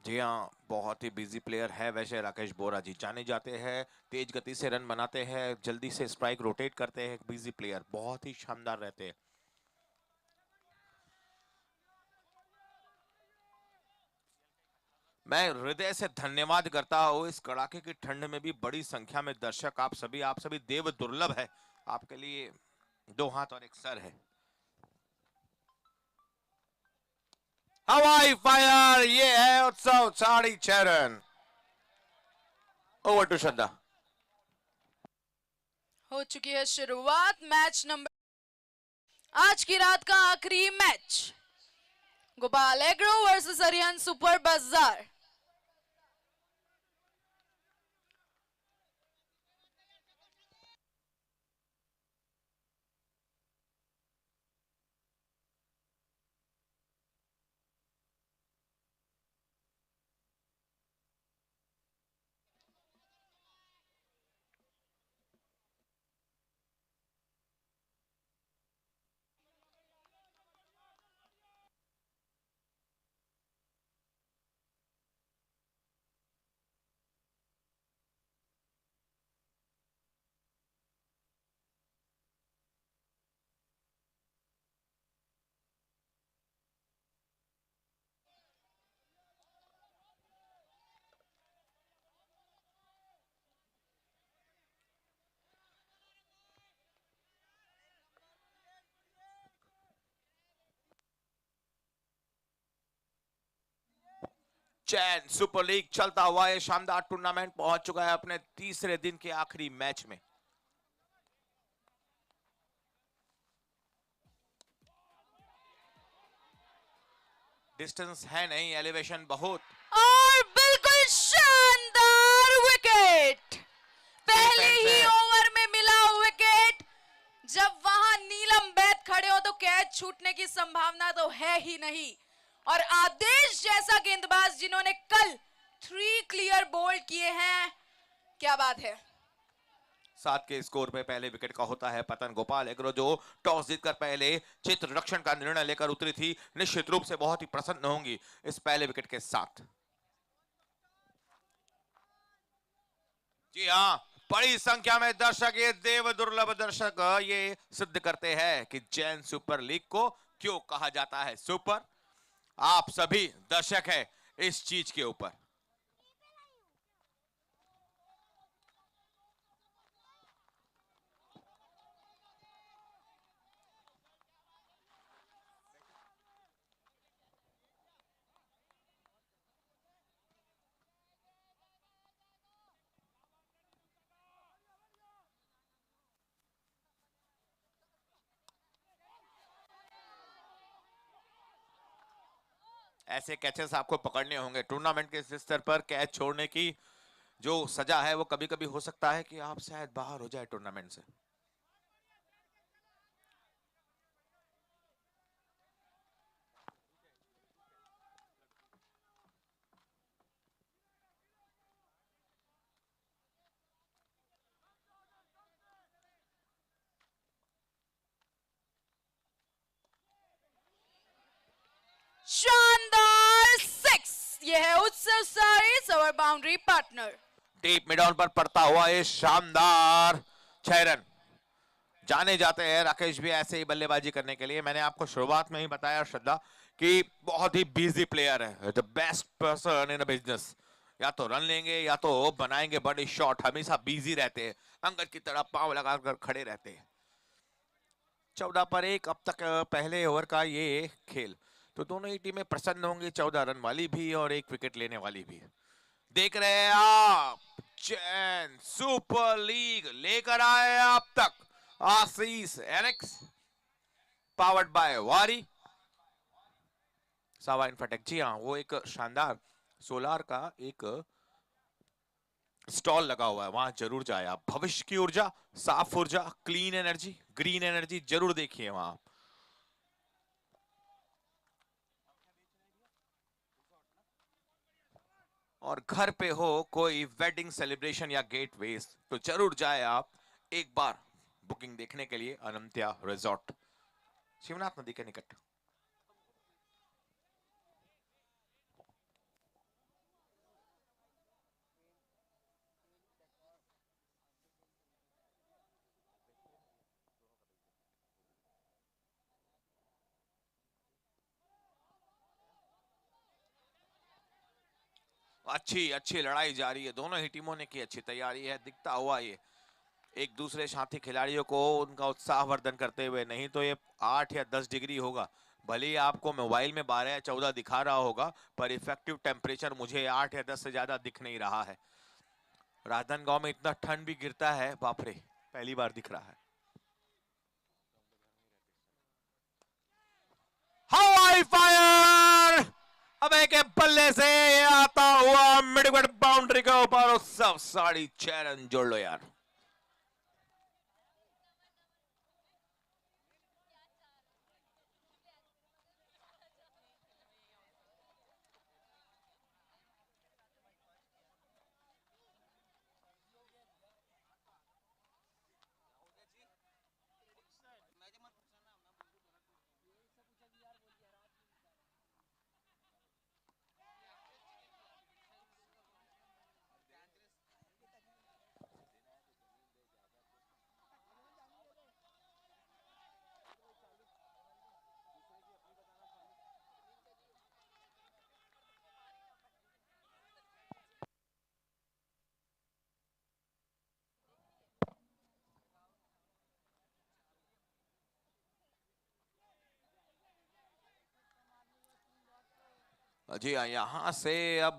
जी हाँ, बहुत ही busy player है वैसे राकेश बोरा जी, जाने जाते हैं तेज गति से रन बनाते हैं, जल्दी से स्ट्राइक रोटेट करते हैं, बिजी प्लेयर बहुत ही शानदार रहते हैं। मैं हृदय से धन्यवाद करता हूँ, इस कड़ाके की ठंड में भी बड़ी संख्या में दर्शक, आप सभी देव दुर्लभ है। आपके लिए दो हाथ और एक सर है। हवाई फायर, ये है उत्सव 6.5 रन। ओवर टू श्रद्धा। हो चुकी है शुरुआत मैच नंबर, आज की रात का आखिरी match, Gopal agro versus Arihant super बाजार। चैन सुपर लीग चलता हुआ ये शानदार टूर्नामेंट पहुंच चुका है अपने तीसरे दिन के आखिरी मैच में। डिस्टेंस है नहीं, एलिवेशन बहुत। और बिल्कुल शानदार विकेट, पहले डिफेंस ही है। ओवर में मिला विकेट। जब वहां नीलम बैद खड़े हो तो कैच छूटने की संभावना तो है ही नहीं। और आदेश जैसा गेंदबाज जिन्होंने कल 3 क्लियर बोल्ड किए हैं, क्या बात है। 7 के स्कोर पे पहले विकेट का होता है पतन। गोपाल एग्रो जो टॉस जीतकर पहले चित्र रक्षण का निर्णय लेकर उतरी थी, निश्चित रूप से बहुत ही प्रसन्न होंगी इस पहले विकेट के साथ। जी हाँ, बड़ी संख्या में दर्शक, ये देव दुर्लभ दर्शक ये सिद्ध करते हैं कि जैन सुपर लीग को क्यों कहा जाता है सुपर। आप सभी दर्शक है इस चीज के ऊपर। ऐसे कैचेस आपको पकड़ने होंगे टूर्नामेंट के इस स्तर पर। कैच छोड़ने की जो सजा है वो कभी कभी हो सकता है कि आप शायद बाहर हो जाए टूर्नामेंट से। शानदार 6, यह है उत्सव साइज और boundary partner. Deep mid on पर पड़ता हुआ ये शानदार 6 रन। जाने जाते हैं राकेश भी ऐसे ही बल्लेबाजी करने के लिए। मैंने आपको शुरुआत में ही बताया श्रद्धा कि बहुत ही बिजी प्लेयर है, the best person in business. या तो रन लेंगे या तो बनाएंगे बड़ी शॉट, हमेशा बिजी रहते हैं, अंगद की तरह पांव लगाकर खड़े रहते हैं। 14 पर 1 अब तक पहले ओवर का ये खेल। तो दोनों ही टीमें प्रसन्न होंगी, 14 रन वाली भी और एक विकेट लेने वाली भी। देख रहे हैं आप, चैन सुपर लीग लेकर आए आप तक आशीष एनेक्स, पावर्ड बाय वारी सावा इन्फाटेक। जी हाँ, वो एक शानदार सोलार का एक स्टॉल लगा हुआ है, वहां जरूर जाए आप। भविष्य की ऊर्जा, साफ ऊर्जा, क्लीन एनर्जी, ग्रीन एनर्जी जरूर देखिए वहां। और घर पे हो कोई वेडिंग सेलिब्रेशन या गेट वेज तो जरूर जाए आप एक बार बुकिंग देखने के लिए अनंत्या रिजॉर्ट, शिवनाथ नदी के निकट। अच्छी अच्छी लड़ाई जारी है, दोनों ही टीमों ने की अच्छी तैयारी है, दिखता हुआ ये एक दूसरे साथी खिलाड़ियों को उनका उत्साहवर्धन करते हुए। नहीं तो ये 8 या 10 डिग्री होगा, भले ही आपको मोबाइल में 12 या 14 दिखा रहा होगा, पर इफेक्टिव टेम्परेचर मुझे 8 या 10 से ज्यादा दिख नहीं रहा है। राजनांदगांव में इतना ठंड भी गिरता है, बाप रे, पहली बार दिख रहा है। हवाई फायर अब एक बल्ले से आता हुआ मिड विकेट बाउंड्री के ऊपर, सब 6.5 रन जोड़ लो यार। जी हाँ, यहां से अब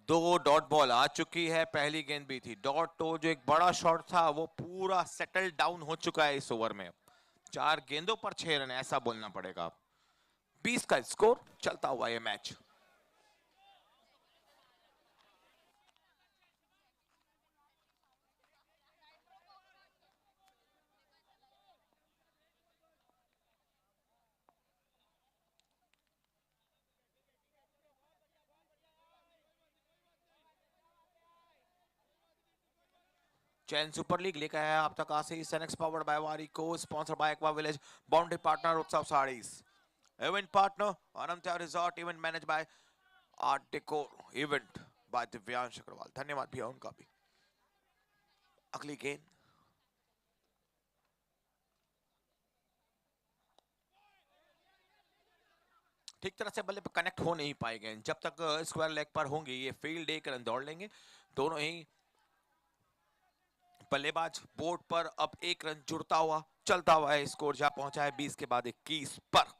2 डॉट बॉल आ चुकी है, पहली गेंद भी थी डॉट, तो जो एक बड़ा शॉट था वो पूरा सेटल डाउन हो चुका है इस ओवर में। 4 गेंदों पर 6 रन, ऐसा बोलना पड़ेगा। 20 का स्कोर, चलता हुआ ये मैच। चैन सुपर लीग लेकर आया आप तक आशीष Senex, powered by Waaree co, sponsor by Aqua Village, boundary partner Utsav Sarees, event partner Anantya resort, event manage by Art Decor, event by Divyansh Agarwal. धन्यवाद भैया उनका भी। अगली गेंद, ठीक तरह से बल्ले पे कनेक्ट हो नहीं पाएंगे, जब तक स्क्वायर लेग पर होंगे ये फील्ड 1 रन दौड़ लेंगे। दोनों ही बल्लेबाज बोर्ड पर अब 1 रन जुड़ता हुआ चलता हुआ है, स्कोर जा पहुंचा है 20 के बाद 21 पर।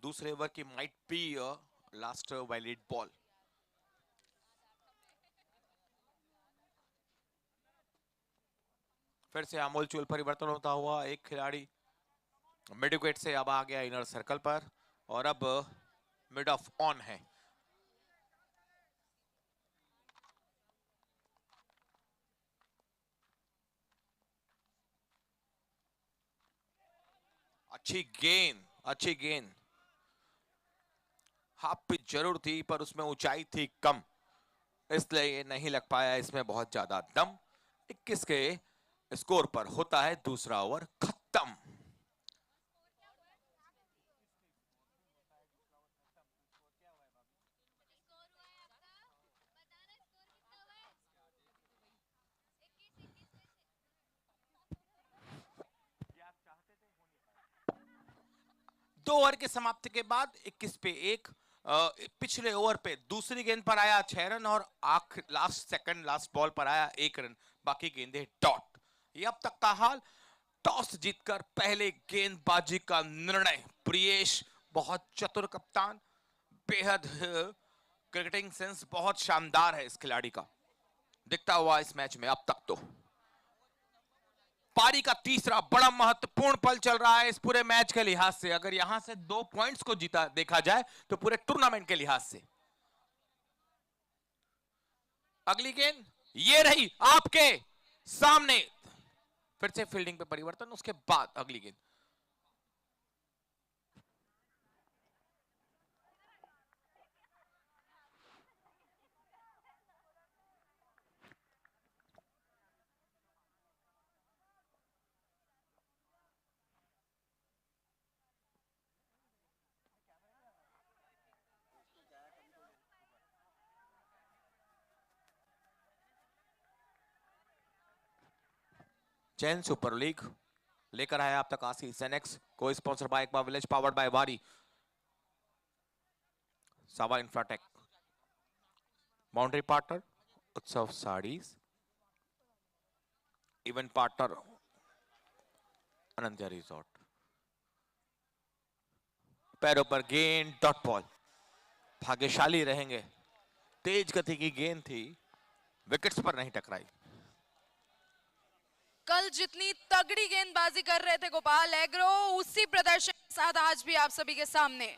दूसरे ओवर की might be last valid ball. फिर से आमूल चूल परिवर्तन होता हुआ, एक खिलाड़ी मिड विकेट से अब आ गया इनर सर्कल पर, और अब मिड ऑफ ऑन है। अच्छी गेंद, अच्छी गेंद, हाफ पिच जरूर थी पर उसमें ऊंचाई थी कम, इसलिए नहीं लग पाया इसमें बहुत ज्यादा दम। 21 के स्कोर पर होता है दूसरा ओवर खत्म। दो ओवर की समाप्ति के बाद 21 पे 1, पिछले ओवर पे दूसरी गेंद पर आया 6 रन, और लास्ट बॉल पर आया 1 रन, बाकी गेंदे डॉट। ये अब तक का हाल। टॉस जीतकर पहले गेंदबाजी का निर्णय, प्रियेश बहुत चतुर कप्तान, बेहद क्रिकेटिंग सेंस बहुत शानदार है इस खिलाड़ी का, दिखता हुआ इस मैच में अब तक। तो पारी का तीसरा बड़ा महत्वपूर्ण पल चल रहा है इस पूरे मैच के लिहाज से, अगर यहां से 2 पॉइंट्स को जीता देखा जाए तो पूरे टूर्नामेंट के लिहाज से। अगली गेंद ये रही आपके सामने, फिर से फील्डिंग पे परिवर्तन, उसके बाद अगली गेंद। चैन सुपर लीग लेकर आया आप तक आसी सेनेक्स, को sponsor by Aqua village, powered by वारी, सावा Infratech, boundary partner Utsav Sarees, event partner Anantya resort. पैरों पर गेंद, डॉट बॉल, भाग्यशाली रहेंगे, तेज गति की गेंद थी, विकेट्स पर नहीं टकराई। कल जितनी तगड़ी गेंदबाजी कर रहे थे गोपाल एग्रो, उसी प्रदर्शन के साथ आज भी आप सभी के सामने।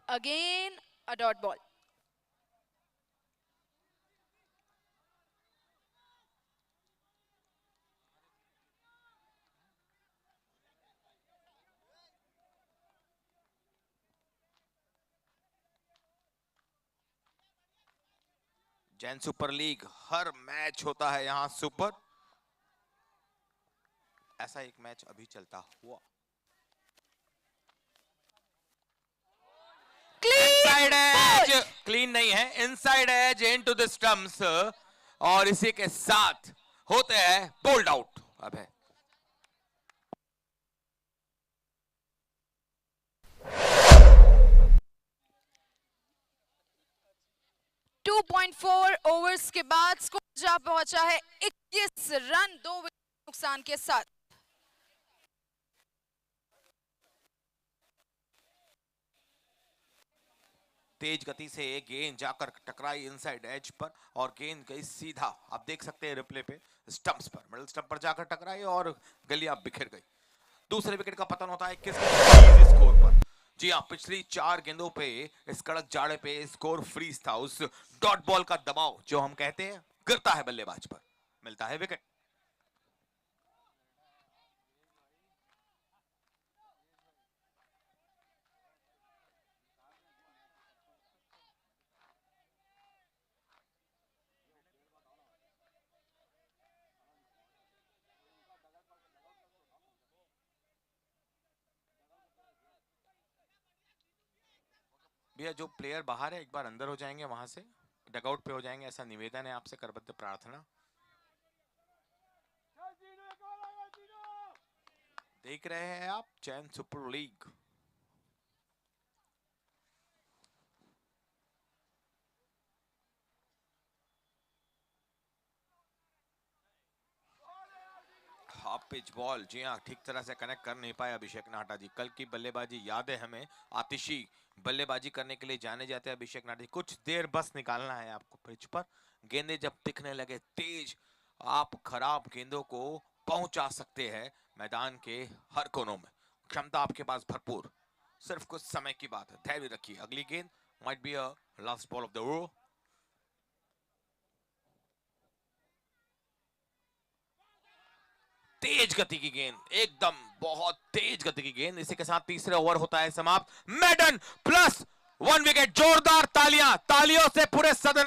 Again a dot ball. Jain super league, her match होता है यहां सुपर, ऐसा एक मैच अभी चलता हुआ। इनसाइड एज, क्लीन नहीं है, inside edge into the stumps, और इसी के साथ होते हैं बोल्ड आउट। अब है 2.4 ओवर्स के बाद स्कोर जा पहुंचा है 21 रन, 2 विकेट नुकसान के साथ। तेज गति से एक गेंद जाकर टकराई इनसाइड एज पर, और गेंद गई सीधा, आप देख सकते हैं रिप्ले पे, स्टंप्स पर, मिडिल स्टंप पर जाकर टकराई और गलियां बिखर गई। दूसरे विकेट का पतन होता है किस स्कोर पर। जी हाँ, पिछली 4 गेंदों पे इस कड़क जाड़े पे स्कोर फ्रीज था। उस डॉट बॉल का दबाव जो हम कहते हैं गिरता है बल्लेबाज पर, मिलता है विकेट। भैया जो प्लेयर बाहर है एक बार अंदर हो जाएंगे, वहां से डगआउट पे हो जाएंगे, ऐसा निवेदन है आपसे, करबद्ध प्रार्थना। देख रहे हैं आप Chain Super League. Half pitch ball, जी हाँ, ठीक तरह से कनेक्ट कर नहीं पाए अभिषेक नाटा जी। कल की बल्लेबाजी याद है हमें, आतिशी बल्लेबाजी करने के लिए जाने जाते हैं अभिषेक नाटा जी। कुछ देर बस निकालना है आपको पिच पर, गेंदें जब दिखने लगे तेज, आप खराब गेंदों को पहुंचा सकते हैं मैदान के हर कोनों में, क्षमता आपके पास भरपूर, सिर्फ कुछ समय की बात है, धैर्य रखिए। अगली गेंद might be a last ball of the over. तेज गति की गेंद, एकदम बहुत तेज गति की गेंद। इसी के साथ तीसरे ओवर होता है समाप्त। मैडन प्लस 1 विकेट, जोरदार तालियां, तालियों से पूरे सदन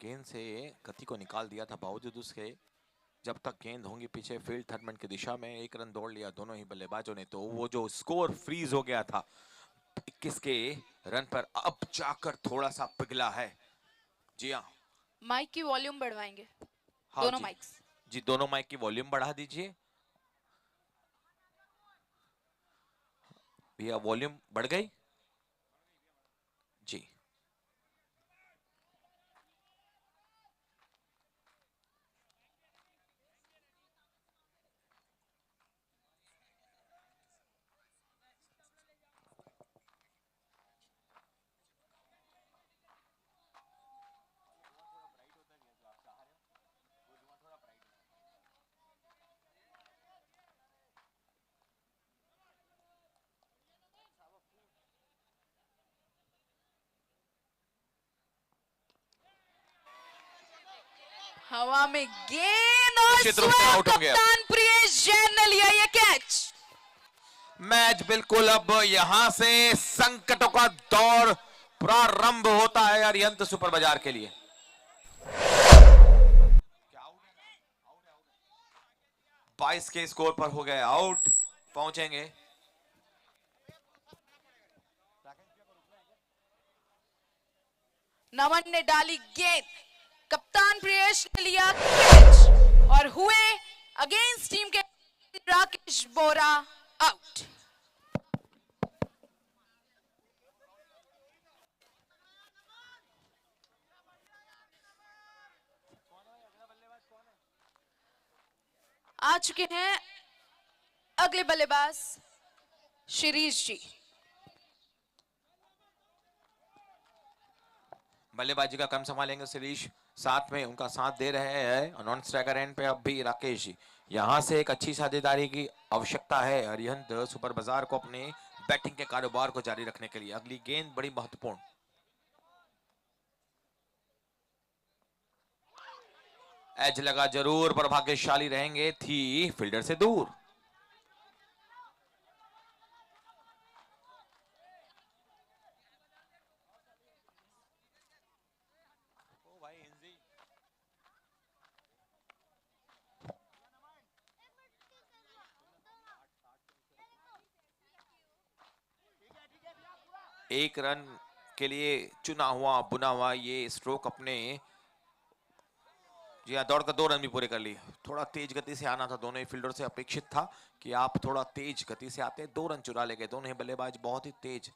गेंद से गति को निकाल दिया था, बावजूद उसके जब तक गेंद होंगी पीछे फील्ड थर्ड मैन की दिशा में, एक रन दौड़ लिया दोनों ही बल्लेबाजों ने, तो वो जो स्कोर फ्रीज हो गया था 21 के रन पर, अब जाकर थोड़ा सा पिघला है। जी हाँ, माइक की वॉल्यूम बढ़वाएंगे, हाँ दोनों जी माइक्स। जी, दोनों माइक की वॉल्यूम बढ़ा दीजिए भैया, वॉल्यूम बढ़ गई जी। हवा में गेंद और निश्चित रूप से आउट होंगे अब। कप्तान प्रियेश जैन ने लिया ये कैच। मैच बिल्कुल अब यहां से संकटों का दौर प्रारंभ होता है अरिहंत सुपर बाजार के लिए। 22 के स्कोर पर हो गए आउट, पहुंचेंगे। नमन ने डाली गेंद, कप्तान प्रियेश ने लिया कैच और हुए अगेंस्ट टीम के राकेश बोरा आउट। आ चुके हैं अगले बल्लेबाज शिरीष जी। बल्लेबाजी का क्रम संभालेंगे शिरीष, साथ में उनका साथ दे रहे हैं नॉन स्ट्राइकर एंड पे अब भी राकेश जी। यहां से एक अच्छी साझेदारी की आवश्यकता है अरिहंत सुपर बाजार को अपने बैटिंग के कारोबार को जारी रखने के लिए। अगली गेंद बड़ी महत्वपूर्ण, एज लगा जरूर पर भाग्यशाली रहेंगे, थी फील्डर से दूर। एक रन के लिए चुना हुआ बुना हुआ ये स्ट्रोक अपने, जी हाँ, दौड़कर 2 रन भी पूरे कर लिए। थोड़ा तेज गति से आना था, दोनों ही फील्डर से अपेक्षित था कि आप थोड़ा तेज गति से आते, 2 रन चुरा ले गए दोनों ही बल्लेबाज, बहुत ही तेज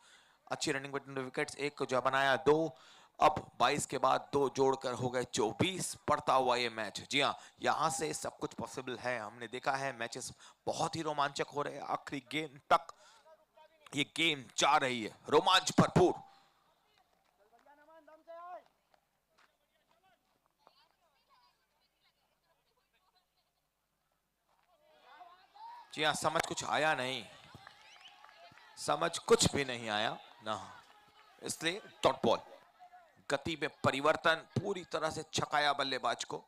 अच्छी रनिंग बिटवीन द विकेट्स। एक को जो बनाया 2, अब 22 के बाद 2 जोड़कर हो गए 24, पड़ता हुआ ये मैच। जी हाँ, यहाँ से सब कुछ पॉसिबल है, हमने देखा है मैचेस बहुत ही रोमांचक हो रहे हैं, आखिरी गेम तक ये गेम जा रही है, रोमांच भरपूर। जी हाँ, समझ कुछ आया नहीं, समझ कुछ भी नहीं आया ना, इसलिए डॉट बॉल। गति में परिवर्तन पूरी तरह से छकाया बल्लेबाज को।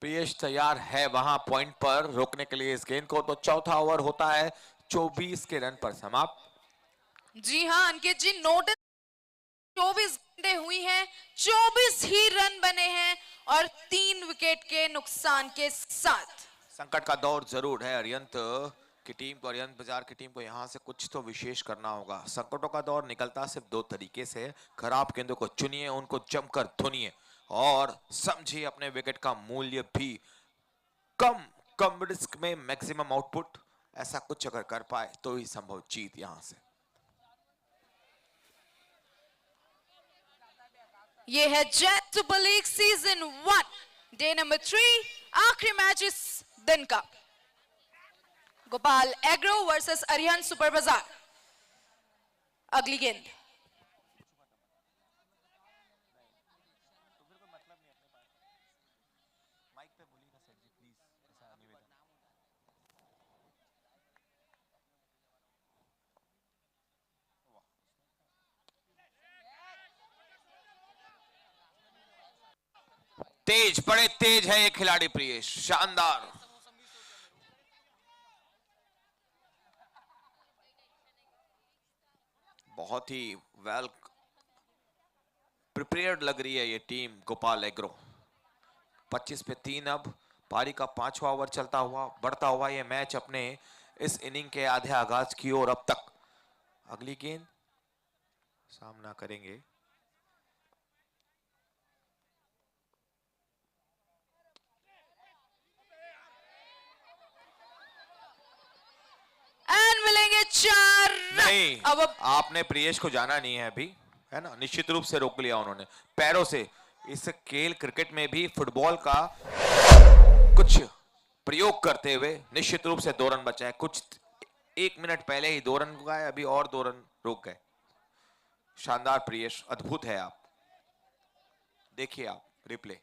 प्रियेश तैयार है वहां पॉइंट पर रोकने के लिए इस गेंद को, तो चौथा ओवर होता है 24 के रन पर समाप्त। जी हाँ अंकित जी, नोटिस 24 गेंदें हुई हैं, 24 ही रन बने हैं और 3 विकेट के नुकसान के साथ। संकट का दौर जरूर है अरिहंत की टीम को, अरिहंत बाजार की टीम को यहां से कुछ तो विशेष करना होगा। संकटों का दौर निकलता सिर्फ 2 तरीके से, खराब गेंदों को चुनिए, उनको जमकर धुनिए और समझिए अपने विकेट का मूल्य भी। कम कम रिस्क में मैक्सिमम आउटपुट, ऐसा कुछ अगर कर पाए तो ही संभव जीत यहां से। ये है jet super league season 1 day number 3, आखिरी मैच इस दिन का, Gopal agro versus Arihant super बाजार। अगली गेंद, तेज, बड़े तेज है ये खिलाड़ी प्रियेश, शानदार। बहुत ही वेल प्रिपेयर्ड लग रही है ये टीम गोपाल एग्रो। 25 पे 3 अब पारी का 5वां ओवर चलता हुआ बढ़ता हुआ ये मैच अपने इस इनिंग के आधे आगाज की ओर अब तक। अगली गेंद सामना करेंगे एंड मिलेंगे 4। नहीं, अब आपने प्रियेश को जाना नहीं है अभी, है ना, निश्चित रूप से रोक लिया उन्होंने पैरों से। इस खेल क्रिकेट में भी फुटबॉल का कुछ प्रयोग करते हुए निश्चित रूप से 2 रन बचा है। कुछ 1 मिनट पहले ही 2 रन गए, अभी और 2 रन रोक गए। शानदार प्रियेश, अद्भुत है आप। देखिए आप रिप्ले।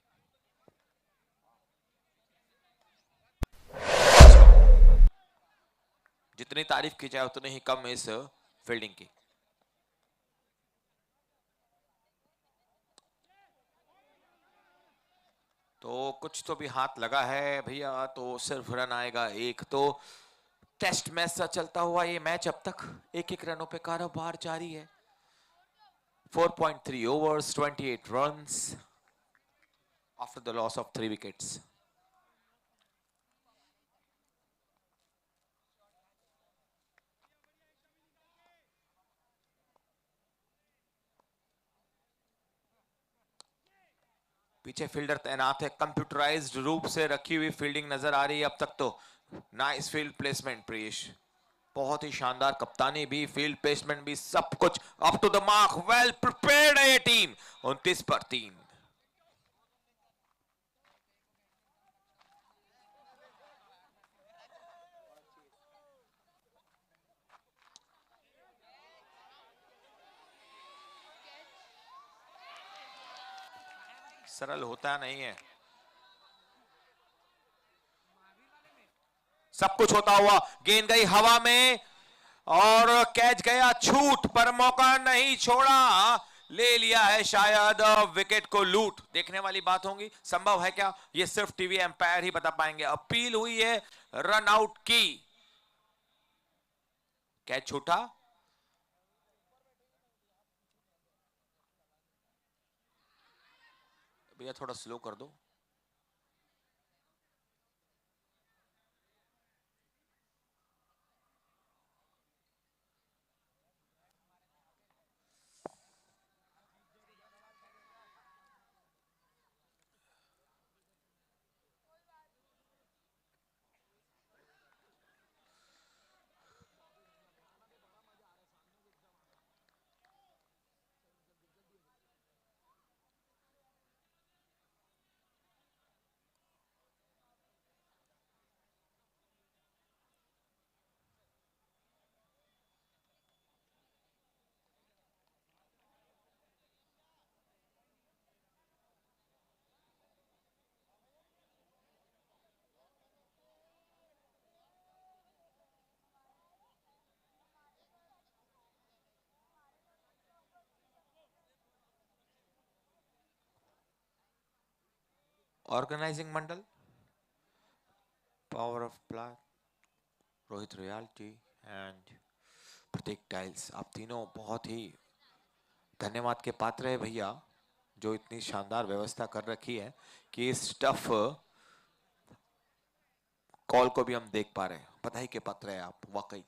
जितनी तारीफ की जाए उतनी ही कम इस फील्डिंग की। तो कुछ तो भी हाथ लगा है भैया, तो सिर्फ रन आएगा एक। तो टेस्ट मैच सा चलता हुआ ये मैच अब तक 1-1 रनों पे कारोबार जारी है। 4.3 overs, 28 runs after the loss of 3 wickets. पीछे फील्डर तैनात है, कंप्यूटराइज्ड रूप से रखी हुई फील्डिंग नजर आ रही है अब तक। तो नाइस फील्ड प्लेसमेंट प्रियेश, बहुत ही शानदार कप्तानी भी, फील्ड प्लेसमेंट भी, सब कुछ up to the mark. Well prepared है ये टीम। 29 पर 3। सरल होता नहीं है, सब कुछ होता हुआ। गेंद गई हवा में और कैच गया छूट, पर मौका नहीं छोड़ा, ले लिया है शायद विकेट को लूट। देखने वाली बात होगी, संभव है क्या, ये सिर्फ टीवी एम्पायर ही बता पाएंगे। अपील हुई है रन आउट की, कैच छूटा। भैया थोड़ा स्लो कर दो। Organising Mandal, power of plan, Rohit realty and Pratik tiles, आप तीनों बहुत ही धन्यवाद के पात्र है भैया, जो इतनी शानदार व्यवस्था कर रखी है कि इस टफ कॉल को भी हम देख पा रहे हैं। बधाई के पात्र है आप वाकई।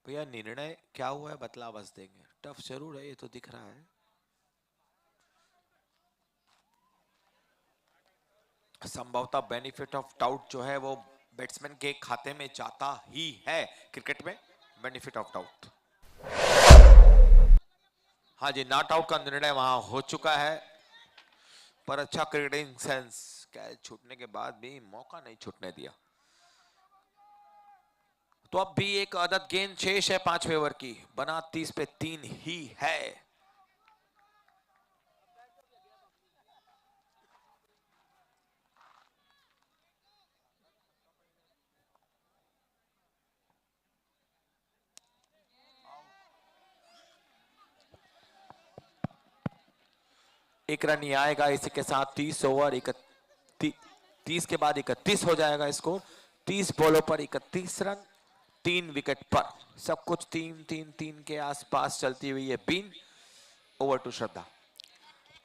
भैया निर्णय क्या हुआ है बतला बस देंगे, टफ जरूर है ये तो दिख रहा है। संभवतः बेनिफिट ऑफ डाउट जो है वो बैट्समैन के खाते में जाता ही है क्रिकेट में, बेनिफिट ऑफ डाउट। हाँ जी, नॉट आउट का निर्णय वहां हो चुका है, पर अच्छा क्रिकेटिंग सेंस, कैच छूटने के बाद भी मौका नहीं छूटने दिया। तो अब भी एक अदद गेंद शेष है 5वें ओवर की, बना 30 पे 3 ही है। एक रन ही आएगा, इसी के साथ 30 ओवर 30 के बाद 31 हो जाएगा स्कोर। 30 बॉलों पर 31 रन, 3 विकेट पर, सब कुछ 3-3-3 के आसपास चलती हुई है बीन। ओवर टू श्रद्धा।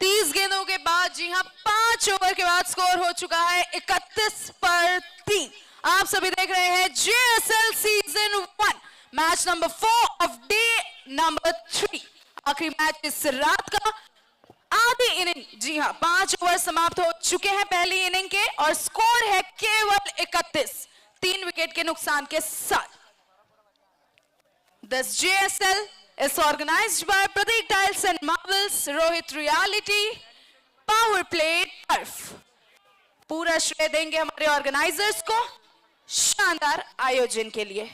30 गेंदों के बाद, जी हां, 5 ओवर के बाद स्कोर हो चुका है 31 पर 3। आप सभी देख रहे हैं JSL season 1 match number 4 of day number 3, आखिरी मैच इस रात का। आधी इनिंग, जी हां, 5 ओवर समाप्त हो चुके हैं पहली इनिंग के और स्कोर है केवल 31, 3 विकेट के नुकसान के साथ। This JSL is organized by Pradeep Tiles and Marbles, Rohit Reality, Power Play Turf। पूरा श्रेय देंगे हमारे ऑर्गेनाइजर्स को शानदार आयोजन के लिए।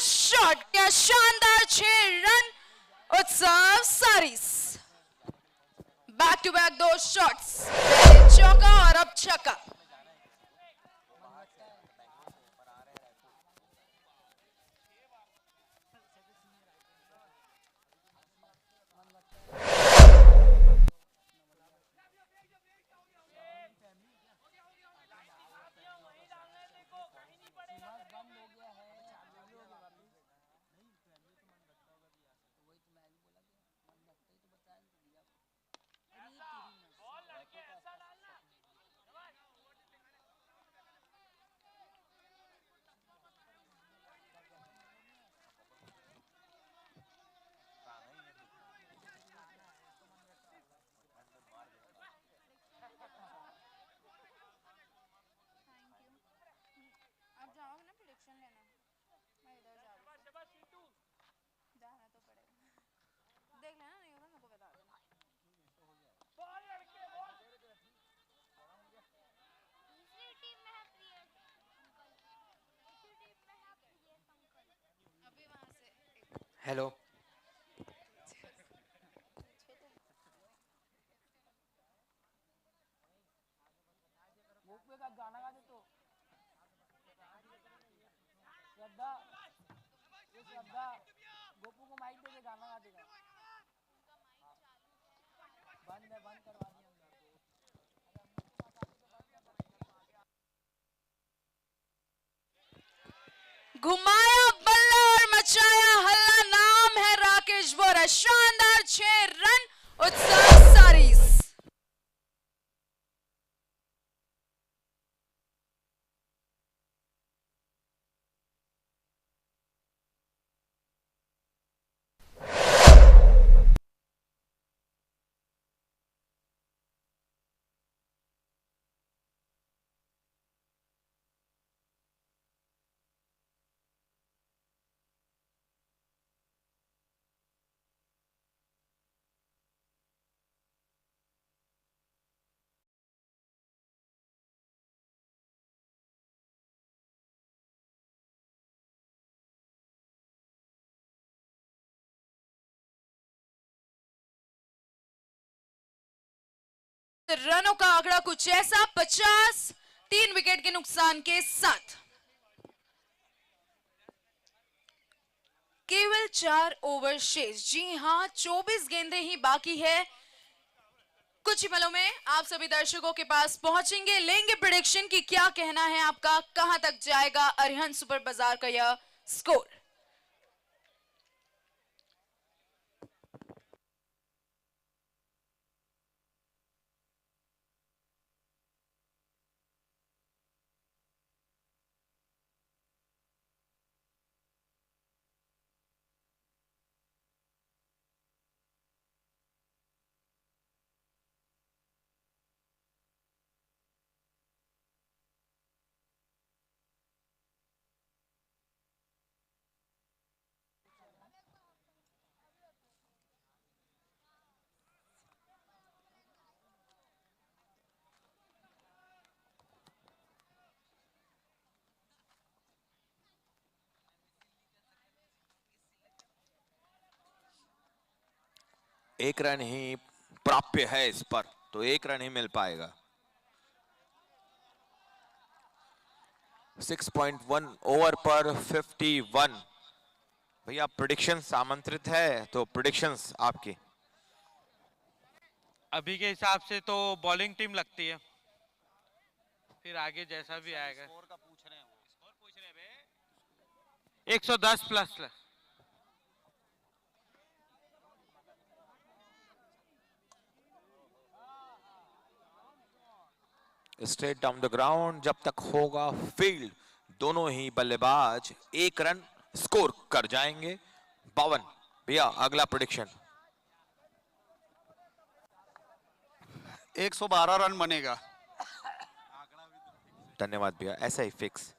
शॉट क्या शानदार 6 रन उत्सव सारिस। बैक टू बैक 2 शॉट्स, चौका और अब छक्का। हेलो, का गाना गा दे तो श्रद्धा, ये श्रद्धा गोपू को माइक दे के गाना गा देगा। बंद है, बंद करवा दिया। घुमाया बल्ला और मचाया हल्ला, नाम है राकेश बोरा। शानदार 6 रन उत्सव सारिस। रनों का आंकड़ा कुछ ऐसा, 50, 3 विकेट के नुकसान के साथ। केवल 4 ओवर शेष। जी हाँ, 24 गेंदें ही बाकी है। कुछ ही पलों में आप सभी दर्शकों के पास पहुंचेंगे, लेंगे प्रेडिक्शन की क्या कहना है आपका, कहां तक जाएगा अरिहंत सुपर बाजार का यह स्कोर। एक रन ही प्राप्य है इस पर, तो एक रन ही मिल पाएगा। 6.1 ओवर पर 51। भैया प्रेडिक्शंस आमंत्रित है, तो प्रेडिक्शंस आपकी। अभी के हिसाब से तो बॉलिंग टीम लगती है, फिर आगे जैसा भी आएगा। 110 plus. Straight down the ground जब तक होगा फील्ड, दोनों ही बल्लेबाज एक रन स्कोर कर जाएंगे। 52। भैया अगला प्रेडिक्शन। 112 रन बनेगा। धन्यवाद भैया, ऐसा ही फिक्स।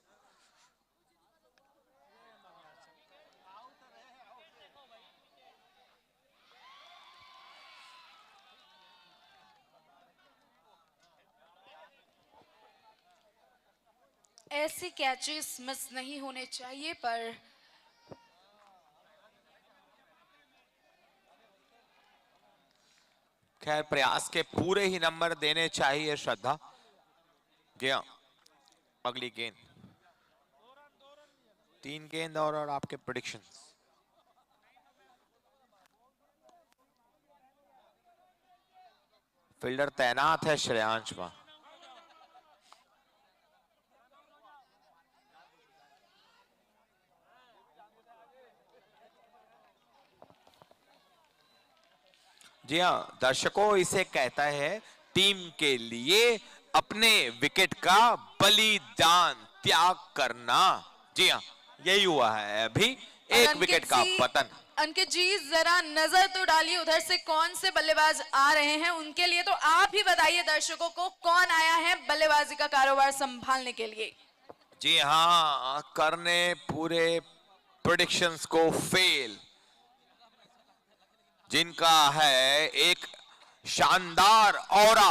ऐसे कैचेस मिस नहीं होने चाहिए, पर खैर प्रयास के पूरे ही नंबर देने चाहिए श्रद्धा। गया अगली गेंद। 3 गेंद और आपके प्रेडिक्शंस। फील्डर तैनात है श्रेयांश वहां। जी हाँ दर्शकों, इसे कहता है टीम के लिए अपने विकेट का बलिदान त्याग करना। जी हाँ, यही हुआ है अभी, एक विकेट का पतन। अंकित जी जरा नजर तो डालिए उधर से कौन से बल्लेबाज आ रहे हैं, उनके लिए तो आप ही बताइए दर्शकों को कौन आया है बल्लेबाजी का कारोबार संभालने के लिए। जी हाँ, करने पूरे प्रेडिक्शंस को फेल, जिनका है एक शानदार ऑरा,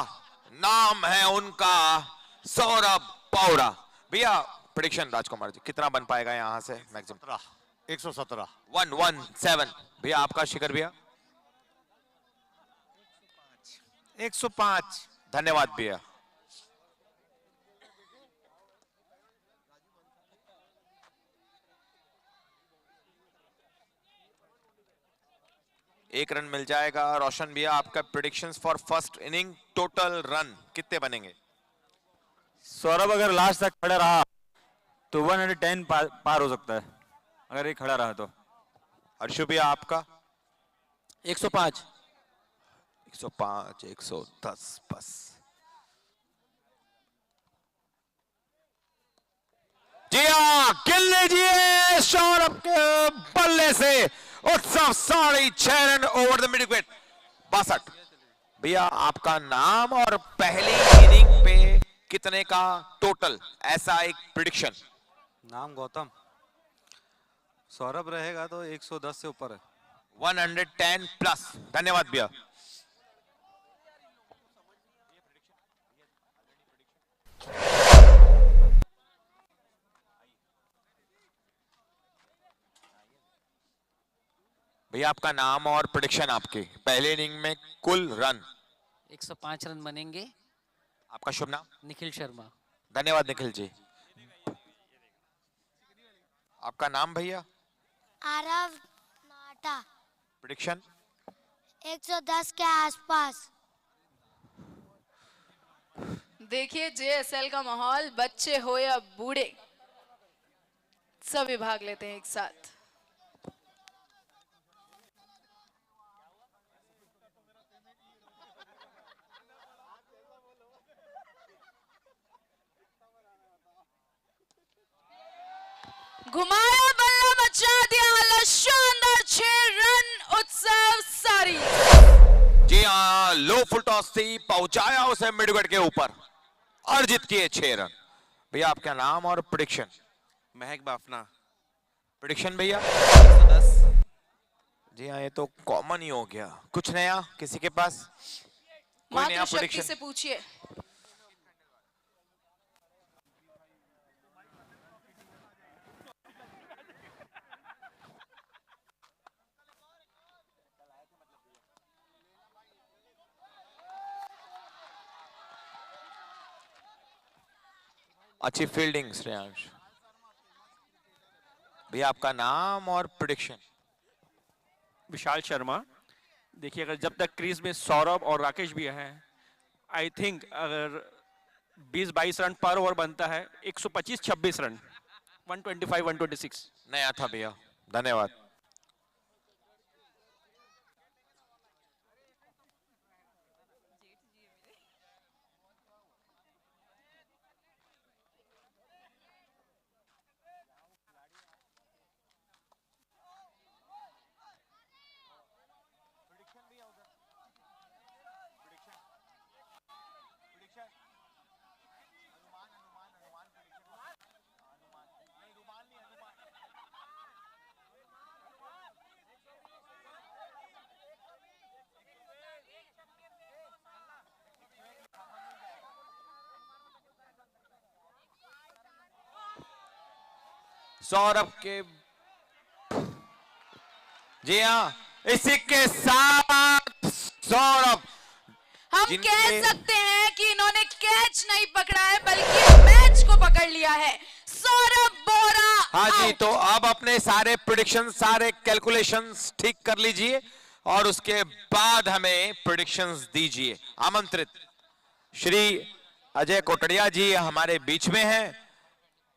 नाम है उनका सौरभ पौरा। भैया प्रेडिक्शन राजकुमार जी, कितना बन पाएगा यहां से मैक्सिमम? 117। 117। भैया आपका शिखर भैया? 105। धन्यवाद भैया। एक रन मिल जाएगा। रोशन भैया आपका predictions for first inning, total run कितने बनेंगे? सौरभ अगर लास्ट तक खड़ा रहा तो 110 पार हो सकता है, अगर ये खड़ा रहा तो। हर्षु भैया आपका? 105। 105, 110 बस। जी हाँ, गिल लीजिए सौरभ के बल्ले से उत्सव 6.5 run over the mid wicket. 62। भैया आपका नाम और पहली इनिंग पे कितने का टोटल, ऐसा एक प्रेडिक्शन। नाम गौतम, सौरभ रहेगा तो 110 से ऊपर है। 110 प्लस। धन्यवाद भैया। भैया आपका नाम और प्रेडिक्शन, आपके पहले इनिंग में कुल रन। 105 रन बनेंगे। आपका शुभ नाम? निखिल शर्मा। धन्यवाद निखिल जी। आपका नाम भैया? आरव 117, प्रेडिक्शन 110 के आसपास। देखिए जेएसएल का माहौल, बच्चे हो या बूढ़े सभी भाग लेते हैं एक साथ। घुमाया बल्ला, मचा दिया हल्ला, शानदार 6 रन उत्सव सारी। जी हाँ, लो फुल टॉस थी, पहुंचाया उसे मिड विकेट के ऊपर, अर्जित किए 6 रन। भैया आपका नाम और प्रेडिक्शन? महक बाफना। प्रेडिक्शन भैया? 110। जी हाँ, ये तो कॉमन ही हो गया। कुछ नया किसी के पास? कोई नया मातृशक्ति प्रेडिक्शन? से पूछिए। अच्छी फील्डिंग श्रेयांश। भैया आपका नाम और प्रेडिक्शन? विशाल शर्मा। देखिए, अगर जब तक क्रीज में सौरभ और राकेश भी हैं, आई थिंक अगर 20-22 रन पर ओवर बनता है, 125-26 रन, 125-126। नया था भैया, धन्यवाद। सौरभ के, जी हाँ, इसी के साथ सौरभ हम जिनके- कह सकते हैं कि इन्होंने कैच नहीं पकड़ा है बल्कि मैच को पकड़ लिया है। सौरभ बोरा हाँ जी, out। तो अब अपने सारे प्रेडिक्शन, सारे कैलकुलेशंस ठीक कर लीजिए और उसके बाद हमें प्रेडिक्शंस दीजिए। आमंत्रित श्री अजय कोटड़िया जी हमारे बीच में हैं।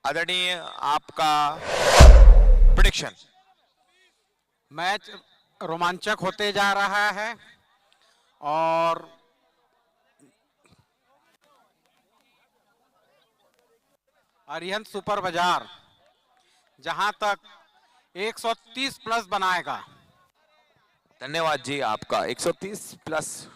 आदरणीय, आपका प्रेडिक्शन? मैच रोमांचक होते जा रहा है और अरिहंत सुपर बाजार जहां तक 130 प्लस बनाएगा। धन्यवाद जी आपका। 130 प्लस।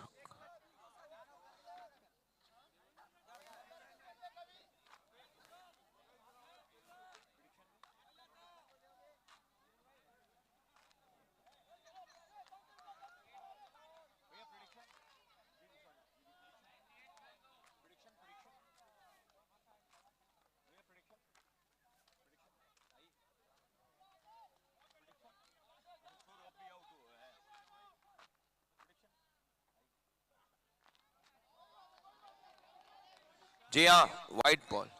जी हाँ, व्हाइट बॉल।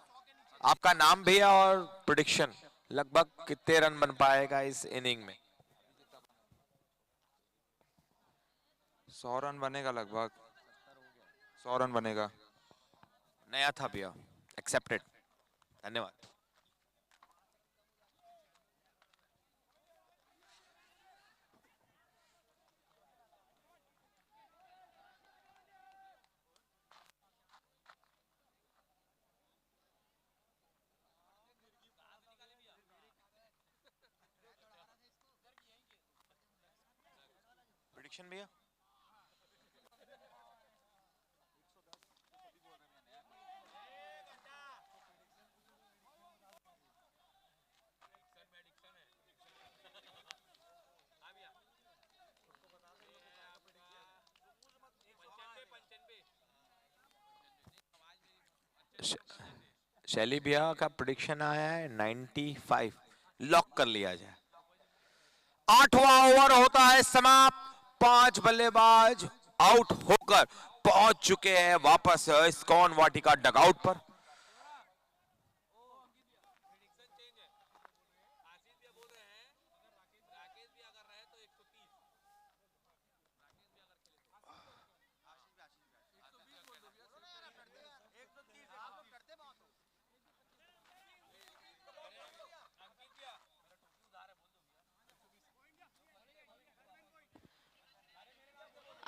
आपका नाम भैया और प्रेडिक्शन, लगभग कितने रन बन पाएगा इस इनिंग में? 100 रन बनेगा, लगभग 100 रन बनेगा। नया था भैया, एक्सेप्टेड, धन्यवाद। प्रेडिक्शन भैया? शैली भैया का प्रेडिक्शन आया है 95। लॉक कर लिया जाए। 8वां ओवर होता है समाप्त। 5 बल्लेबाज आउट होकर पहुंच चुके हैं वापस इस्कॉन वाटिका डगआउट पर।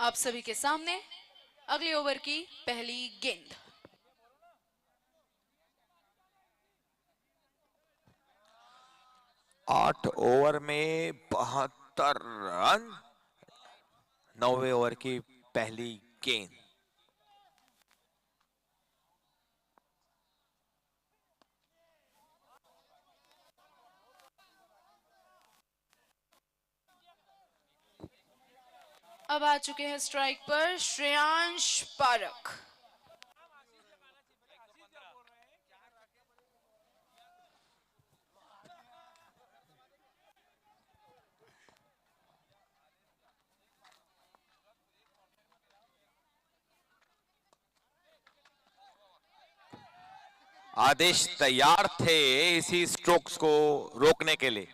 आप सभी के सामने अगले ओवर की पहली गेंद। आठ ओवर में 72 रन, 9वें ओवर की पहली गेंद। अब आ चुके हैं स्ट्राइक पर श्रेयांश पारख। आदेश तैयार थे इसी स्ट्रोक्स को रोकने के लिए।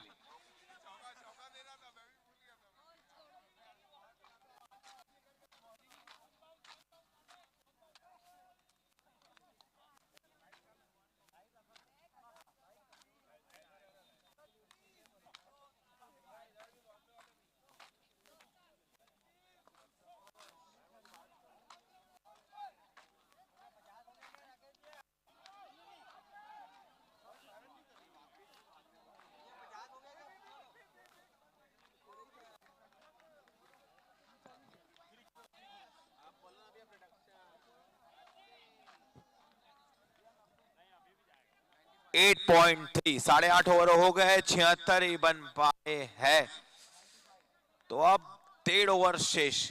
एट 8.3, 8.5 ओवर हो गए, 76 ही बन पाए हैं, तो अब 1.5 ओवर शेष।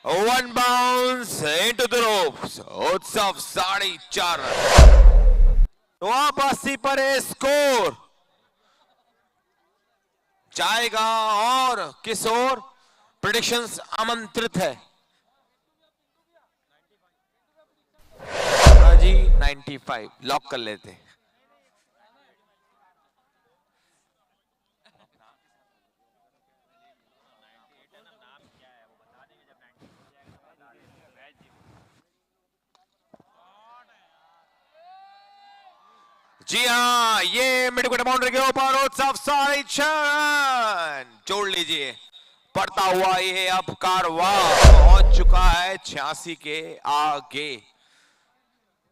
One bounce into the ropes, उत्सव 4.5। तो अब 80 पर स्कोर जाएगा और किस ओर प्रेडिक्शंस आमंत्रित है। जी 95 लॉक कर लेते। जी हाँ, ये मिड विकेट बाउंड्री के ऊपर उत्सव 6.5 जोड़ लीजिए। पड़ता हुआ ये अब कारवा पहुंच चुका है 86 के आगे।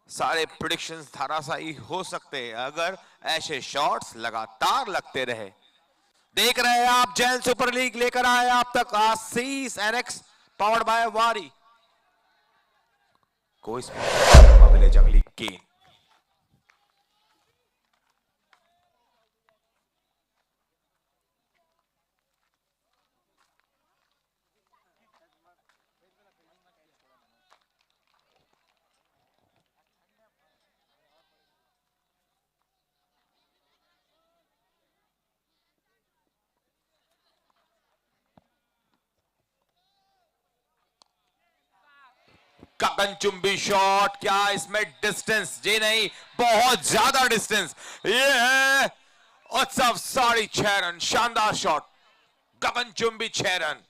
सारे प्रेडिक्शंस धराशायी हो सकते हैं अगर ऐसे शॉट्स लगातार लगते रहे। देख रहे हैं आप, जैन सुपर लीग लेकर आए आप तक आशीष एनएक्स पावर्ड बाय वारी। कोई अगले जंगली गेंद। गगनचुंबी शॉट, क्या इसमें डिस्टेंस? जी नहीं, बहुत ज्यादा डिस्टेंस। ये है उत्सव 6.5 रन, शानदार शॉट, गगनचुंबी 6 रन।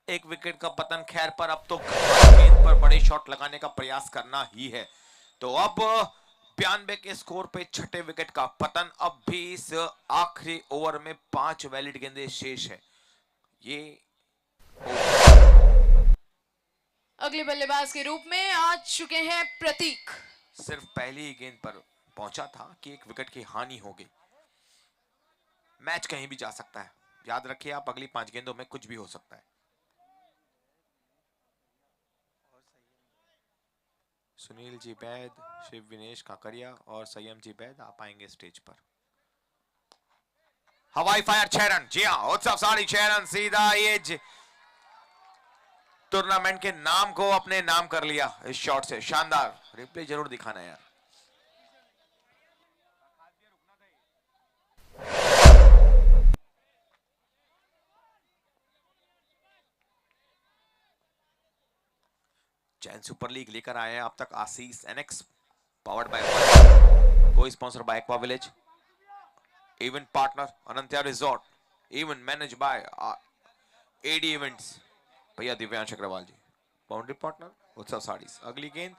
एक विकेट का पतन, खैर पर अब तो गेंद पर बड़े शॉट लगाने का प्रयास करना ही है। तो अब 92 के स्कोर पे छठे विकेट का पतन। अब भी इस आखिरी ओवर में 5 वैलिड गेंदें शेष है। ये अगले बल्लेबाज के रूप में आ चुके हैं प्रतीक। सिर्फ पहली ही गेंद पर पहुंचा था कि एक विकेट की हानि हो गई। मैच कहीं भी जा सकता है, याद रखिए आप, अगली 5 गेंदों में कुछ भी हो सकता है। सुनील जी बैद, शिव विनेश काकरिया और संयम जी बैद आप आएंगे स्टेज पर। हवाई फायर 6 रन। जी हाँ, उत्सव साड़ी 6 रन सीधा ये टूर्नामेंट के नाम को अपने नाम कर लिया इस शॉट से। शानदार, रिप्ले जरूर दिखाना यार। जैन सुपर लीग लेकर आए हैं अब तक Ashish NX, powered by co sponsor by Aqua Village, event partner Anantya resort, event manage by AD events भैया दिव्यांश अग्रवाल जी, बाउंड्री पार्टनर उत्सव साड़ीज। अगली गेंद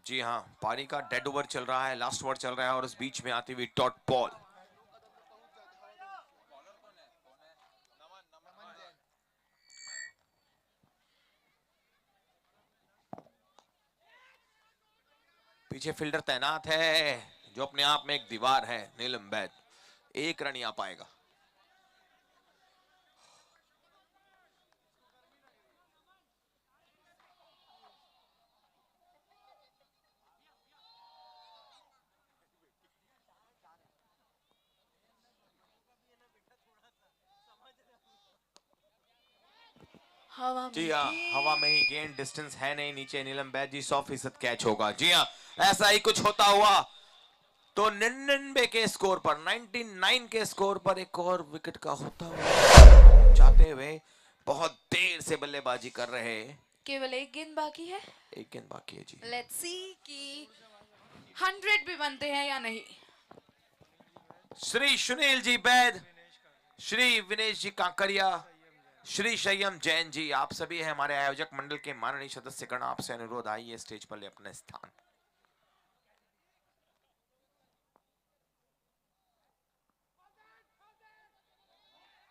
जी हाँ, पारी का डेड ओवर चल रहा है, लास्ट ओवर चल रहा है और उस बीच में आती हुई डॉट बॉल। पीछे फील्डर तैनात है जो अपने आप में एक दीवार है, नीलम बैद। 1 रन ही आ पाएगा। हवा में जी हाँ, हवा में ही गेंद, डिस्टेंस है नहीं नीचे। नीलम बैद जी 100% कैच होगा। जी हाँ, ऐसा ही कुछ होता हुआ तो 99 के स्कोर पर, 99 के स्कोर पर एक और विकेट का होता हुआ जाते हुए बहुत देर से बल्लेबाजी कर रहे हैं। केवल एक गेंद बाकी है। एक गेंद बाकी है जी। लेट्स सी कि 100 भी बनते हैं या नहीं। श्री सुनील जी बैद, श्री विनेश जी कांकरिया, श्री संयम जैन जी, आप सभी हैं हमारे आयोजक मंडल के माननीय सदस्यगण। आपसे अनुरोध, आइए स्टेज पर ले अपने स्थान।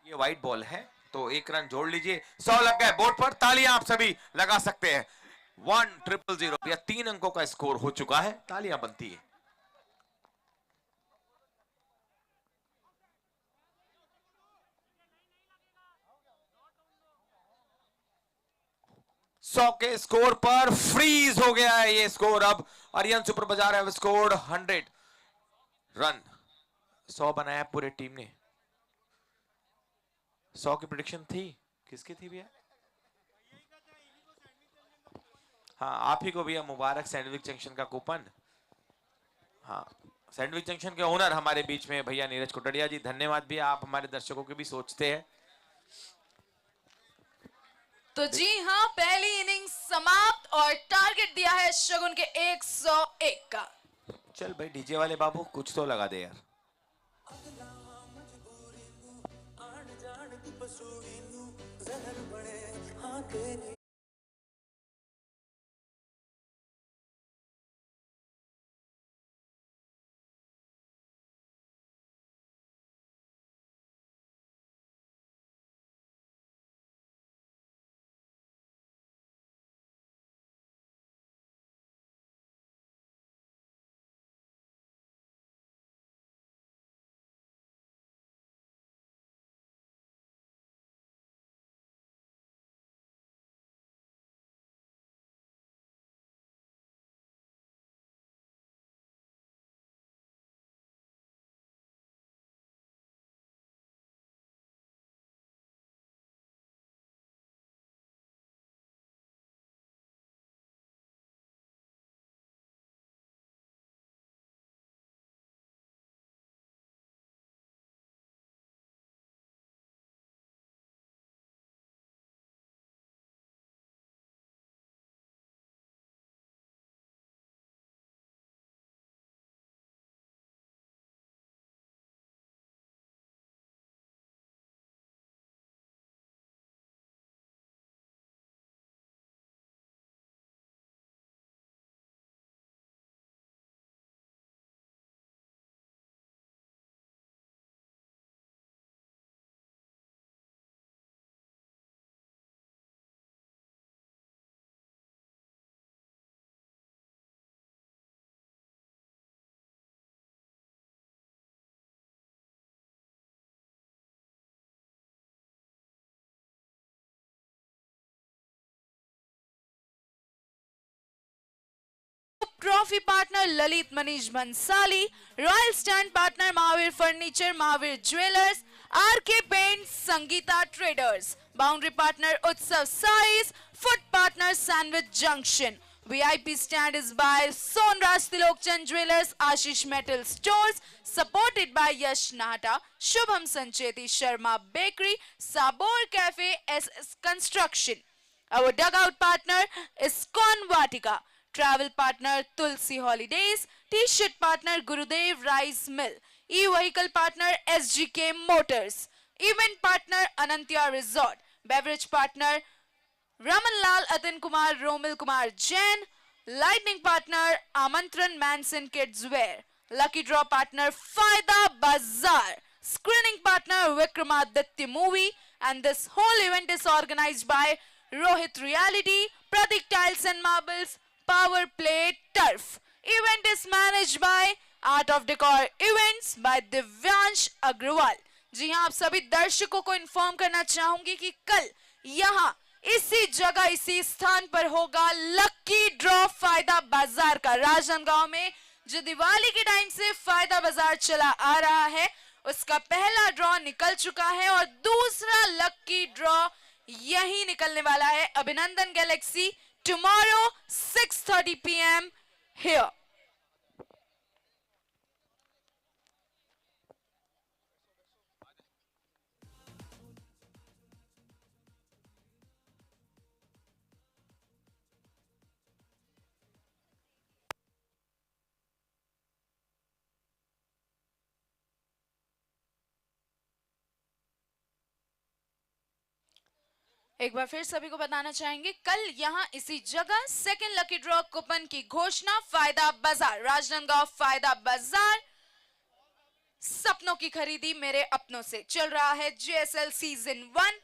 ये व्हाइट बॉल है तो 1 रन जोड़ लीजिए। 100 लग गए बोर्ड पर, तालियां आप सभी लगा सकते हैं। 1000 या 3 अंकों का स्कोर हो चुका है, तालियां बनती है। सौ के स्कोर पर फ्रीज हो गया है ये स्कोर। अब आर्यन सुपर बाजार है स्कोर 100 रन। 100 बनाया पूरे टीम ने। 100 की प्रेडिक्शन थी, किसकी थी भैया? हाँ, आप ही को भैया मुबारक, सैंडविच जंक्शन का कूपन। हाँ, सैंडविच जंक्शन के ओनर हमारे बीच में भैया नीरज कोटड़िया जी, धन्यवाद भैया, आप हमारे दर्शकों की भी सोचते हैं। तो जी हाँ, पहली इनिंग्स समाप्त और टारगेट दिया है शगुन के 101 का। चल भाई डीजे वाले बाबू, कुछ तो लगा दे यार। Trophy partner Lalit Manish Bansali, royal stand partner Mahavir furniture, Mahavir jewellers, RK paint, Sangeeta traders, boundary partner Utsav साइज, food partner sandwich junction. VIP stand is by Sonraj Tilokchand Jewelers, Ashish Metal Stores, supported by Yash Nahata, Shubham Sancheti Sharma Bakery, Sabor Cafe, SS Construction. Our dugout partner is Vatika, travel partner Tulsi Holidays, T-shirt partner Gurudev Rice Mill, e-vehicle partner SGK Motors, event partner Anantya Resort, beverage partner Ramanlal Atin Kumar Romil Kumar Jain, lightning partner Amantran Manson Kids Wear, lucky draw partner Faida Bazaar, screening partner Vikramaditya Movie, and this whole event is organized by Rohit Reality, Pratik Tiles and Marbles, Power Play Turf. Event is managed by Art of Decor Events by Divyansh Agrawal. जी हाँ, आप सभी दर्शकों को inform करना चाहूंगी कि कल यहाँ इसी जगह इसी स्थान पर होगा लकी ड्रॉ फायदा बाजार का. राजनांदगांव में जो दिवाली के टाइम से फायदा बाजार चला आ रहा है, उसका पहला ड्रॉ निकल चुका है और दूसरा लकी ड्रॉ यही निकलने वाला है. अभिनंदन गैलेक्सी, टुमारो 6:30 PM हियर. एक बार फिर सभी को बताना चाहेंगे, कल यहाँ इसी जगह सेकेंड लकी ड्रॉ कूपन की घोषणा. फायदा बाजार, राजनांदगांव फायदा बाजार, सपनों की खरीदी मेरे अपनों से चल रहा है. JSL सीजन 1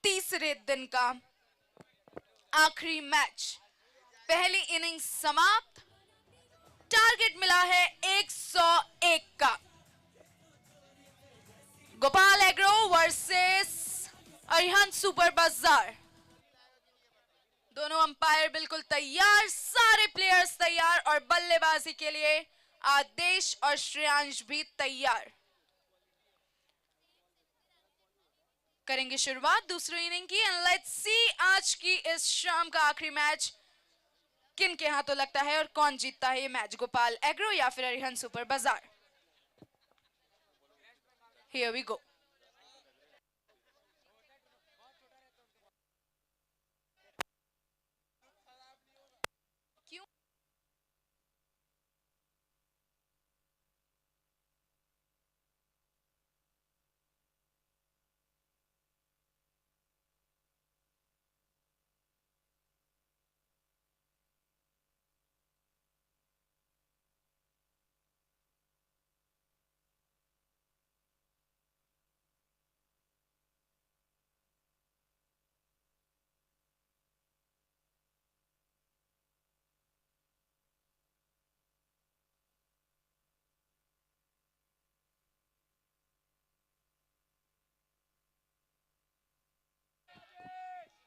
तीसरे दिन का आखिरी मैच, पहली इनिंग समाप्त. टारगेट मिला है 101 का. Gopal agro versus Arihant super बाजार. दोनों अंपायर बिल्कुल तैयार, सारे प्लेयर्स तैयार और बल्लेबाजी के लिए आदेश और श्रेयांश भी तैयार. करेंगे शुरुआत दूसरी इनिंग की. एंड लेट्स सी आज की इस शाम का आखिरी मैच किन के हाथों लगता है और कौन जीतता है ये मैच, गोपाल एग्रो या फिर Arihant super Bazaar. Here we go.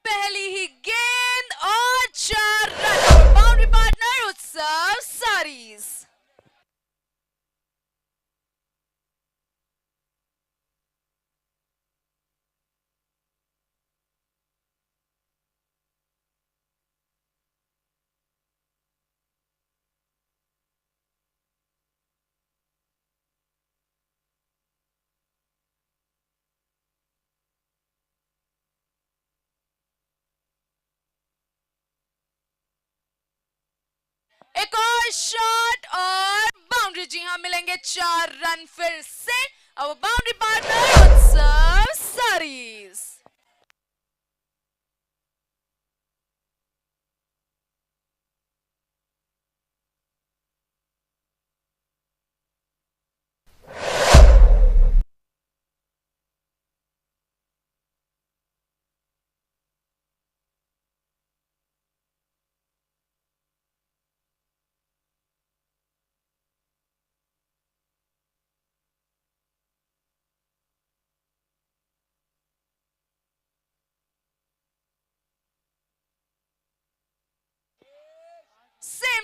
पहली ही गेंद और 4 रन. बाउंड्री पार्टनर उत्सव सारीज. एक और शॉट और बाउंड्री. जी हां, मिलेंगे 4 रन फिर से. अब बाउंड्री पार्टनर उत्सव सारीज.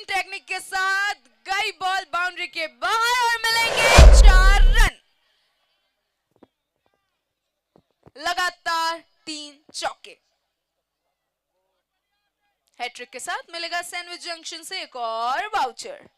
टेक्निक के साथ गई बॉल बाउंड्री के बाहर और मिलेंगे 4 रन। लगातार 3 चौके। हैट्रिक के साथ मिलेगा सैंडविच जंक्शन से एक और वाउचर।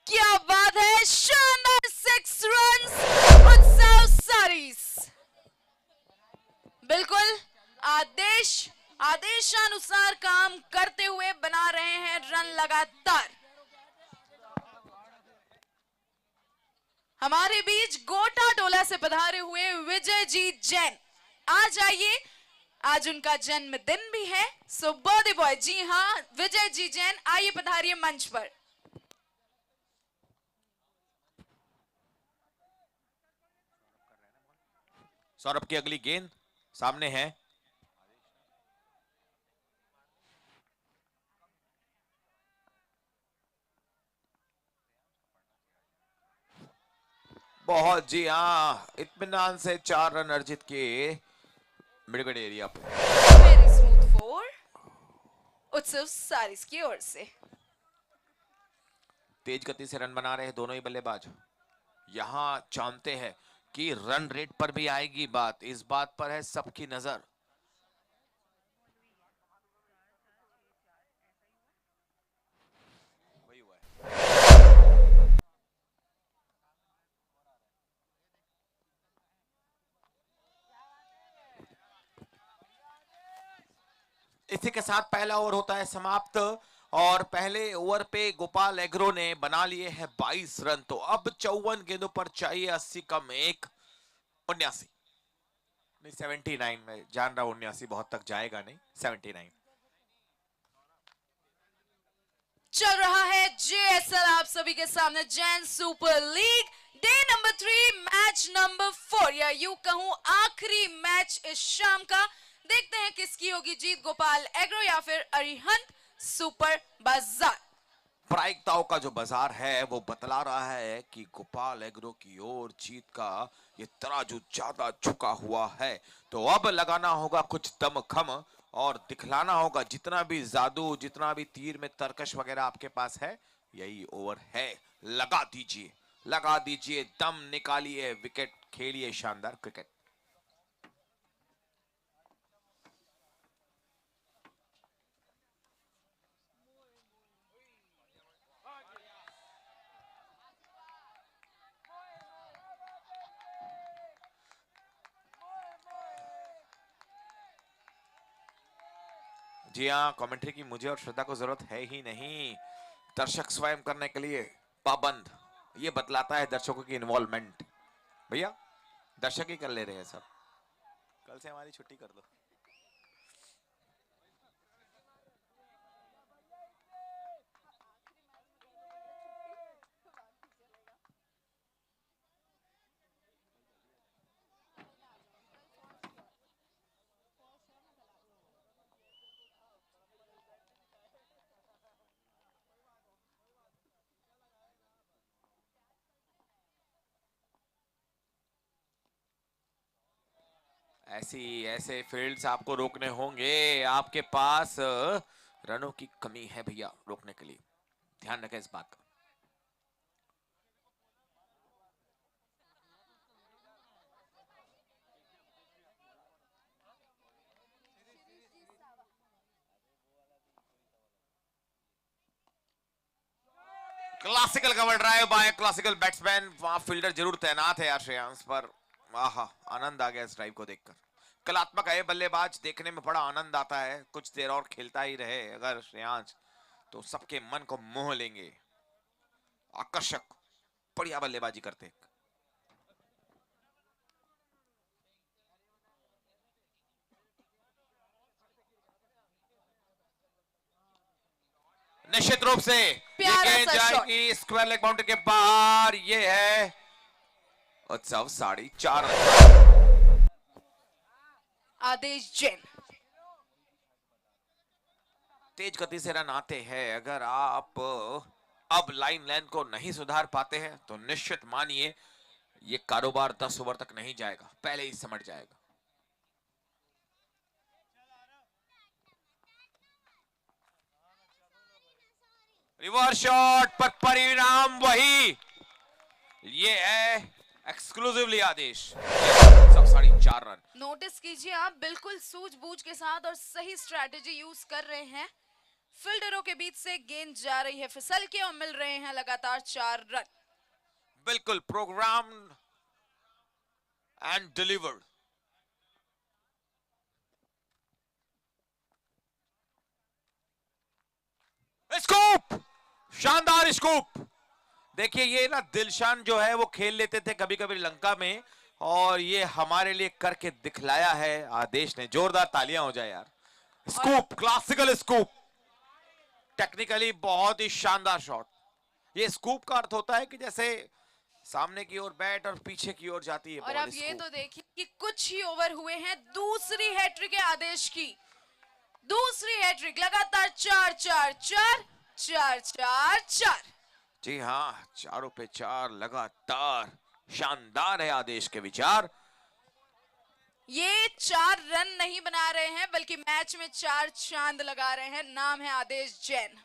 क्या बात है, शानदार 6 रन्स उत्सव सारीस। बिल्कुल आदेशानुसार काम करते हुए बना रहे हैं रन लगातार। हमारे बीच गोटा टोला से पधारे हुए विजयजीत जैन आज आइए, आज उनका जन्मदिन भी है। सो बर्थडे बॉय, जी हाँ विजयजीत जैन आइए पधारिए मंच पर। सौरभ की अगली गेंद सामने है। बहुत जी हाँ, इत्मीनान से 4 रन अर्जित किए मिडविकेट एरिया पे। वेरी स्मूथ फोर उत्सव सारिस की ओर से। तेज गति से रन बना रहे हैं दोनों ही बल्लेबाज। यहां जानते हैं कि रन रेट पर भी आएगी बात, इस बात पर है सबकी नजर। वही हुआ है। इसी के साथ पहला ओवर होता है समाप्त और पहले ओवर पे गोपाल एग्रो ने बना लिए हैं 22 रन। तो अब 54 गेंदों पर चाहिए 80 कम 1 79 नहीं 79 में जान रहा हूं 79 बहुत तक जाएगा नहीं 79। चल रहा है जेएसएल आप सभी के सामने Jain super league day number 3 match number 4 या यूं कहूं आखिरी मैच इस शाम का। देखते हैं किसकी होगी जीत, गोपाल एग्रो या फिर अरिहंत सुपर बाजार। प्रायिकताओं का जो बाजार है वो बतला रहा है कि गोपाल एग्रो की ओर जीत का ये तराजू ज्यादा झुका हुआ है। तो अब लगाना होगा कुछ दमखम और दिखलाना होगा जितना भी जादू, जितना भी तीर में तरकश वगैरह आपके पास है, यही ओवर है। लगा दीजिए दम निकालिए, विकेट खेलिए शानदार क्रिकेट। जी हाँ, कमेंट्री की मुझे और श्रद्धा को जरूरत है ही नहीं। दर्शक स्वयं करने के लिए पाबंद, ये बतलाता है दर्शकों की इन्वॉल्वमेंट। भैया दर्शक ही कर ले रहे हैं सब, कल से हमारी छुट्टी कर दो। ऐसे फील्ड्स आपको रोकने होंगे, आपके पास रनों की कमी है भैया रोकने के लिए, ध्यान रखें इस बात का। Classical cover drive bye classical batsman, वहां फील्डर जरूर तैनात है यार श्रेयांश पर। आहा, आनंद आ गया इस ड्राइव को देखकर। कलात्मक है बल्लेबाज, देखने में बड़ा आनंद आता है। कुछ देर और खेलता ही रहे अगर श्रेयांश तो सबके मन को मोह लेंगे। आकर्षक बढ़िया बल्लेबाजी करते। निश्चित रूप से ये गेंद जाएगी स्क्वायर लेग बाउंड्री के बाहर। ये है उत्सव 4.5 आदेश जैन। तेज गति से रन आते हैं। अगर आप अब लाइन लेंथ को नहीं सुधार पाते हैं तो निश्चित मानिए ये कारोबार 10 ओवर तक नहीं जाएगा, पहले ही समझ जाएगा। रिवर्स शॉट पर परिणाम वही, ये है एक्सक्लूसिवली आदेश। 4.5 रन। नोटिस कीजिए आप, बिल्कुल सूझबूझ के साथ और सही स्ट्रैटेजी यूज कर रहे हैं। फील्डरों के बीच से गेंद जा रही है फिसल के और मिल रहे हैं लगातार 4 रन। बिल्कुल प्रोग्राम एंड डिलीवर्ड। स्कूप, शानदार स्कूप। देखिए ये ना दिलशान जो है वो खेल लेते थे कभी कभी लंका में, और ये हमारे लिए करके दिखलाया है आदेश ने। जोरदार तालियां हो जाए यार। स्कूप, क्लासिकल स्कूप, टेक्निकली बहुत ही शानदार शॉट। ये स्कूप का अर्थ होता है कि जैसे सामने की ओर बैट और पीछे की ओर जाती है। और अब ये तो देखिए कि कुछ ही ओवर हुए हैं, दूसरी हैट्रिक है आदेश की, दूसरी हैट्रिक लगातार 4-4-4-4-4-4। जी हाँ, 4 पे 4 लगातार। शानदार है आदेश के विचार। ये 4 रन नहीं बना रहे हैं बल्कि मैच में 4 चांद लगा रहे हैं। नाम है आदेश जैन।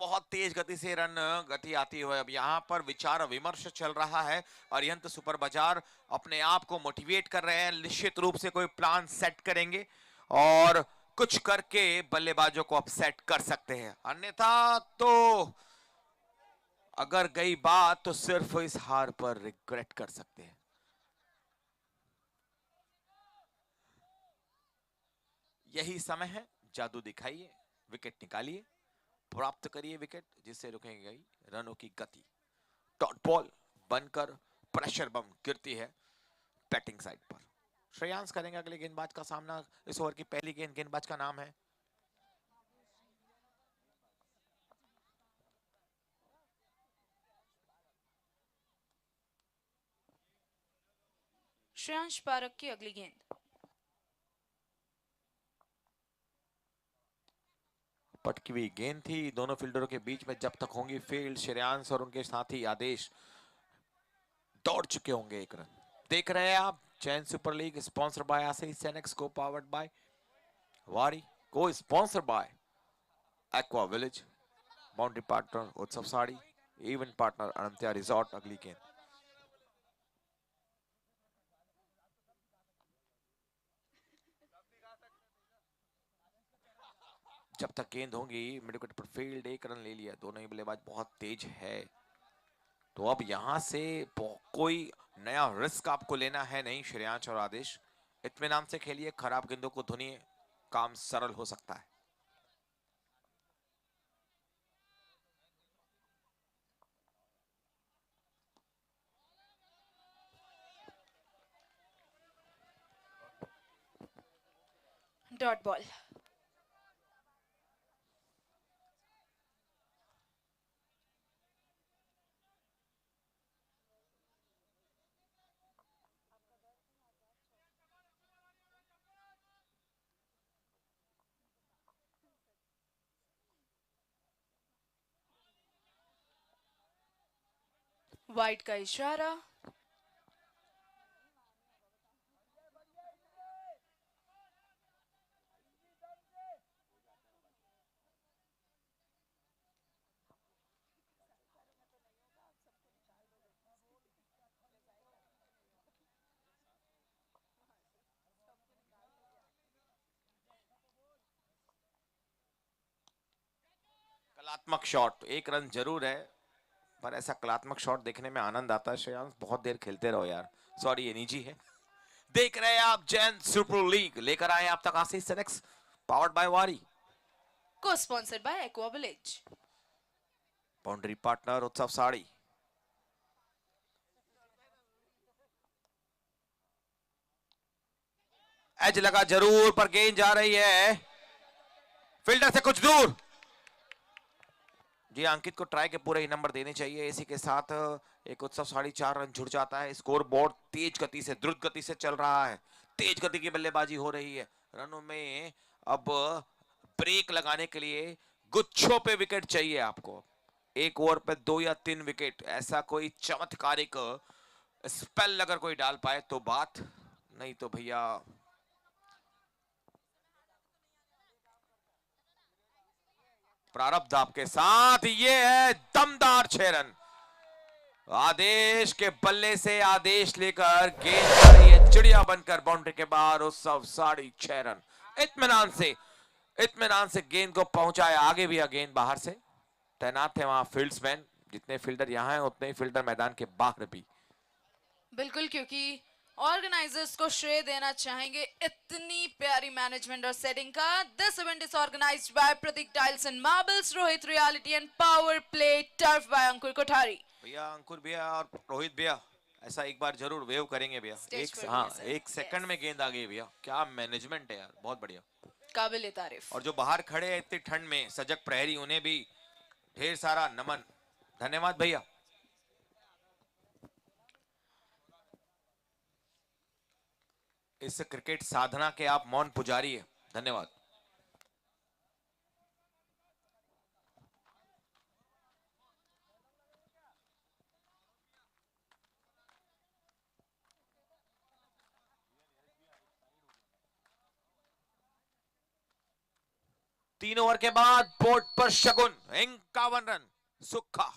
बहुत तेज गति से रन गति आती हुई अब यहाँ पर विचार विमर्श चल रहा है। अरिहंत सुपर बाजार अपने आप को मोटिवेट कर रहे हैं, निश्चित रूप से कोई प्लान सेट करेंगे और कुछ करके बल्लेबाजों को अपसेट कर सकते हैं। अन्यथा तो अगर गई बात तो सिर्फ इस हार पर रिग्रेट कर सकते हैं। यही समय है, जादू दिखाइए, विकेट निकालिए, प्राप्त करिए विकेट जिससे रुकेगी रनों की गति। डॉट बॉल बनकर प्रेशर बम गिरती है बैटिंग साइड पर। श्रेयांश करेंगे अगले गेंदबाज का सामना। इस ओवर की पहली गेंदबाज का नाम है श्रेयांश पारक की अगली गेंद। पटकी हुई गेंद थी दोनों फील्डरों के बीच में। जब तक होंगी फील्ड, श्रेयांश और उनके साथी आदेश दौड़ चुके होंगे 1 रन। देख रहे हैं आप Chain Super league sponsor by Ashish Senex, को powered by Waaree, co sponsor by Aqua Village, boundary partner उत्सव sari, event partner Anantya resort. अगली गेंद जब तक गेंद होंगी मिड विकेट पर फील्ड। 1 रन ले लिया, दोनों ही बल्लेबाज बहुत तेज है। तो अब यहां से कोई नया रिस्क आपको लेना है नहीं श्रेयांश और आदेश। इत्मीनान से खेलिए, खराब गेंदों को धुनिए, काम सरल हो सकता है। Dot ball. वाइड का इशारा। कलात्मक शॉट, 1 रन जरूर है पर ऐसा कलात्मक शॉट देखने में आनंद आता है। श्रेयांश बहुत देर खेलते रहो यार, सॉरी ये निजी है। देख रहे हैं आप जैन सुपर लीग, लेकर आए आप तक आशीष सेनेक्स, पावर्ड बाय वारी, को sponsored by Aqua Village, boundary partner उत्सव साड़ी। एज लगा जरूर पर गेंद जा रही है फील्डर से कुछ दूर। जी अंकित को ट्राई के पूरे ही नंबर देने चाहिए। इसी के साथ एक उत्सव 4.5 रन जुड़ जाता है। स्कोर बोर्ड तेज गति से, द्रुत गति से चल रहा है, तेज गति की बल्लेबाजी हो रही है। रनों में अब ब्रेक लगाने के लिए गुच्छों पे विकेट चाहिए आपको। एक ओवर पे 2 या 3 विकेट, ऐसा कोई चमत्कारिक स्पेल अगर कोई डाल पाए तो बात, नहीं तो भैया प्रारब्ध आपके साथ। ये है दमदार 6 रन। आदेश के बल्ले से आदेश लेकर गेंद आ रही है चिड़िया बनकर बाउंड्री के बाहर, उस सब 6.5 रन। इत्मीनान से गेंद को पहुंचाया, आगे भी गेंद बाहर से तैनात थे वहां फील्ड्समैन, जितने फील्डर यहां हैं उतने ही फील्डर मैदान के बाहर भी। बिल्कुल, क्योंकि ऑर्गेनाइजर्स को श्रेय देना चाहेंगे इतनी प्यारी मैनेजमेंट और सेटिंग का। This event is organised by Prateek tiles and marbles, Rohit reality and power play turf by Ankur Kothari. भैया अंकुर भैया और रोहित भैया ऐसा एक बार जरूर वेव करेंगे भैया। एक सेकंड में गेंद आ गई भैया, क्या मैनेजमेंट है यार, बहुत बढ़िया, काबिल तारीफ। और जो बाहर खड़े हैं इतनी ठंड में सजग प्रहरी, उन्हें भी ढेर सारा नमन, धन्यवाद भैया। इस क्रिकेट साधना के आप मौन पुजारी है, धन्यवाद। तीन ओवर के बाद बोर्ड पर शगुन 51 रन सुखा।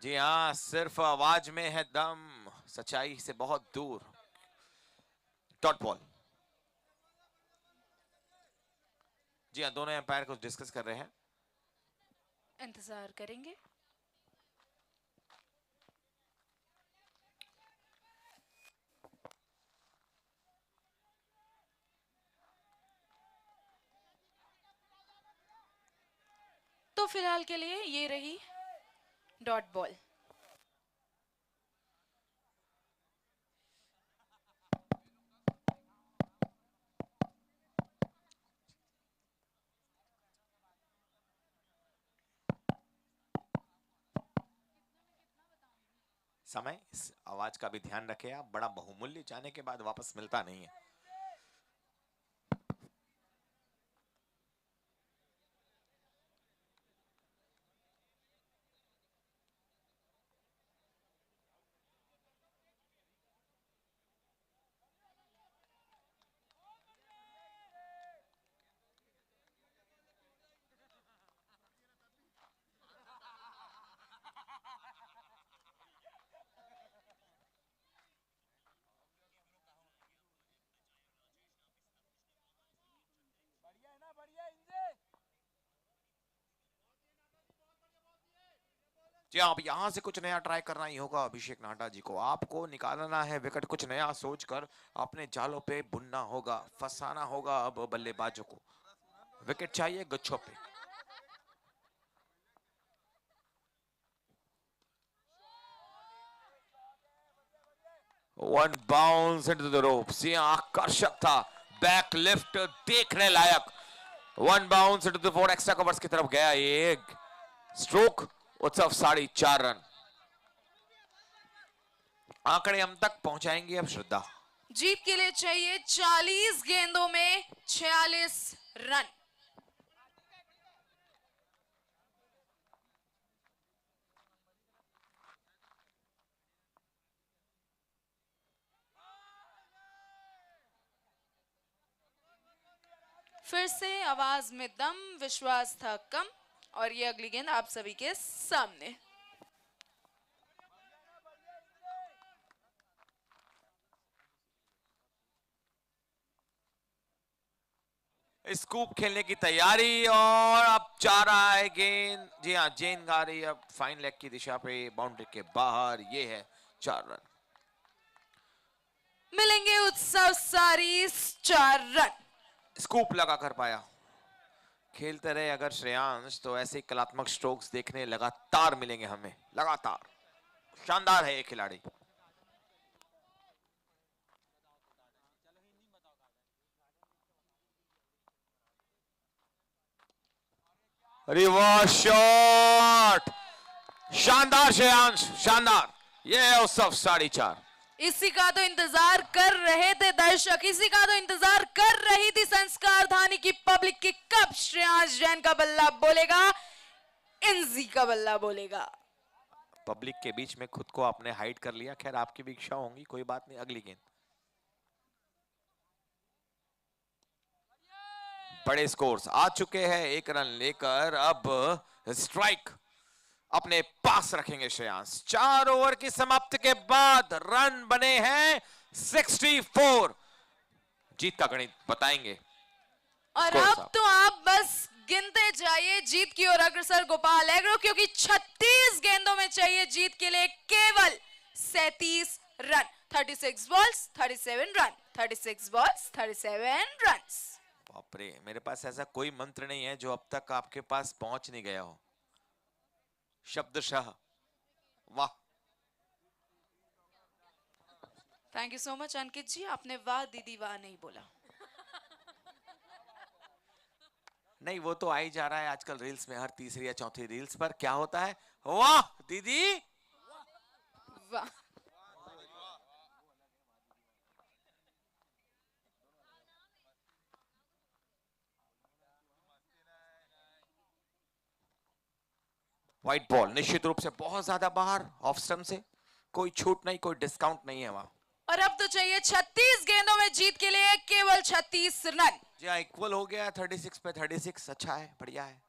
जी हाँ, सिर्फ आवाज में है दम, सच्चाई से बहुत दूर। Dot ball. जी हाँ, दोनों एम्पायर कुछ डिस्कस कर रहे हैं, इंतजार करेंगे। तो फिलहाल के लिए ये रही डॉट बॉल। समय, इस आवाज का भी ध्यान रखें आप, बड़ा बहुमूल्य, जाने के बाद वापस मिलता नहीं है। जी आप यहां से कुछ नया ट्राई करना ही होगा अभिषेक नाटा जी को। आपको निकालना है विकेट, कुछ नया सोचकर अपने जालों पे बुनना होगा, फंसाना होगा अब बल्लेबाजों को। विकेट चाहिए गुच्छों पे। One bounce into the ropes, ये आकर्षक था, बैक लिफ्ट देखने लायक। One bounce into the 4 extra covers की तरफ गया ये स्ट्रोक। उत्सव 4.5 रन। आंकड़े हम तक पहुंचाएंगे अब श्रद्धा। जीत के लिए चाहिए 40 गेंदों में 46 रन। फिर से आवाज में दम, विश्वास था कम, और ये अगली गेंद आप सभी के सामने। स्कूप खेलने की तैयारी, और अब जा रहा है गेंद, जी हाँ जेन गा रही है अब फाइन लेग की दिशा पे, बाउंड्री के बाहर। ये है 4 रन। मिलेंगे उत्सव सारी 4 रन। स्कूप लगा कर पाया। खेलते रहे अगर श्रेयांश तो ऐसे कलात्मक स्ट्रोक्स देखने लगातार मिलेंगे हमें, लगातार। शानदार है ये खिलाड़ी। रिवर्स शॉट, शानदार श्रेयांश, शानदार। ये है उत्सव 4.5। इसी का तो इंतजार कर रहे थे दर्शक, इसी का तो इंतजार कर रही थी संस्कार धानी की पब्लिक की, कब श्रेयांश जैन का बल्ला बोलेगा, इंजी का बल्ला बोलेगा। पब्लिक के बीच में खुद को आपने हाइड कर लिया। खैर आपकी भी इच्छा होंगी, कोई बात नहीं। अगली गेंद, बड़े स्कोर्स आ चुके हैं। 1 रन लेकर अब स्ट्राइक अपने पास रखेंगे श्रेयांश। 4 ओवर की समाप्ति के बाद रन बने हैं 64। जीत का गणित बताएंगे और अब तो आप बस गिनते जाइए जीत की ओर अग्रसर गोपाल एग्रो, क्योंकि 36 गेंदों में चाहिए जीत के लिए केवल 37 run. 36 balls 37 run, 36 balls 37 run. बाप रे, मेरे पास ऐसा कोई मंत्र नहीं है जो अब तक आपके पास पहुंच नहीं गया हो शब्दशः। वाह, थैंक यू सो मच अंकित जी, आपने वाह दीदी वाह नहीं बोला। नहीं, वो तो आ ही जा रहा है आजकल रील्स में, हर तीसरी या चौथी रील्स पर क्या होता है, वाह दीदी वाह। व्हाइट बॉल निश्चित रूप से बहुत ज्यादा बाहर ऑफ स्टंप से, कोई छूट नहीं, कोई डिस्काउंट नहीं है वहां। और अब तो चाहिए 36 गेंदों में जीत के लिए केवल 36 रन। जी हाँ, इक्वल हो गया 36 पे 36। अच्छा है, बढ़िया है।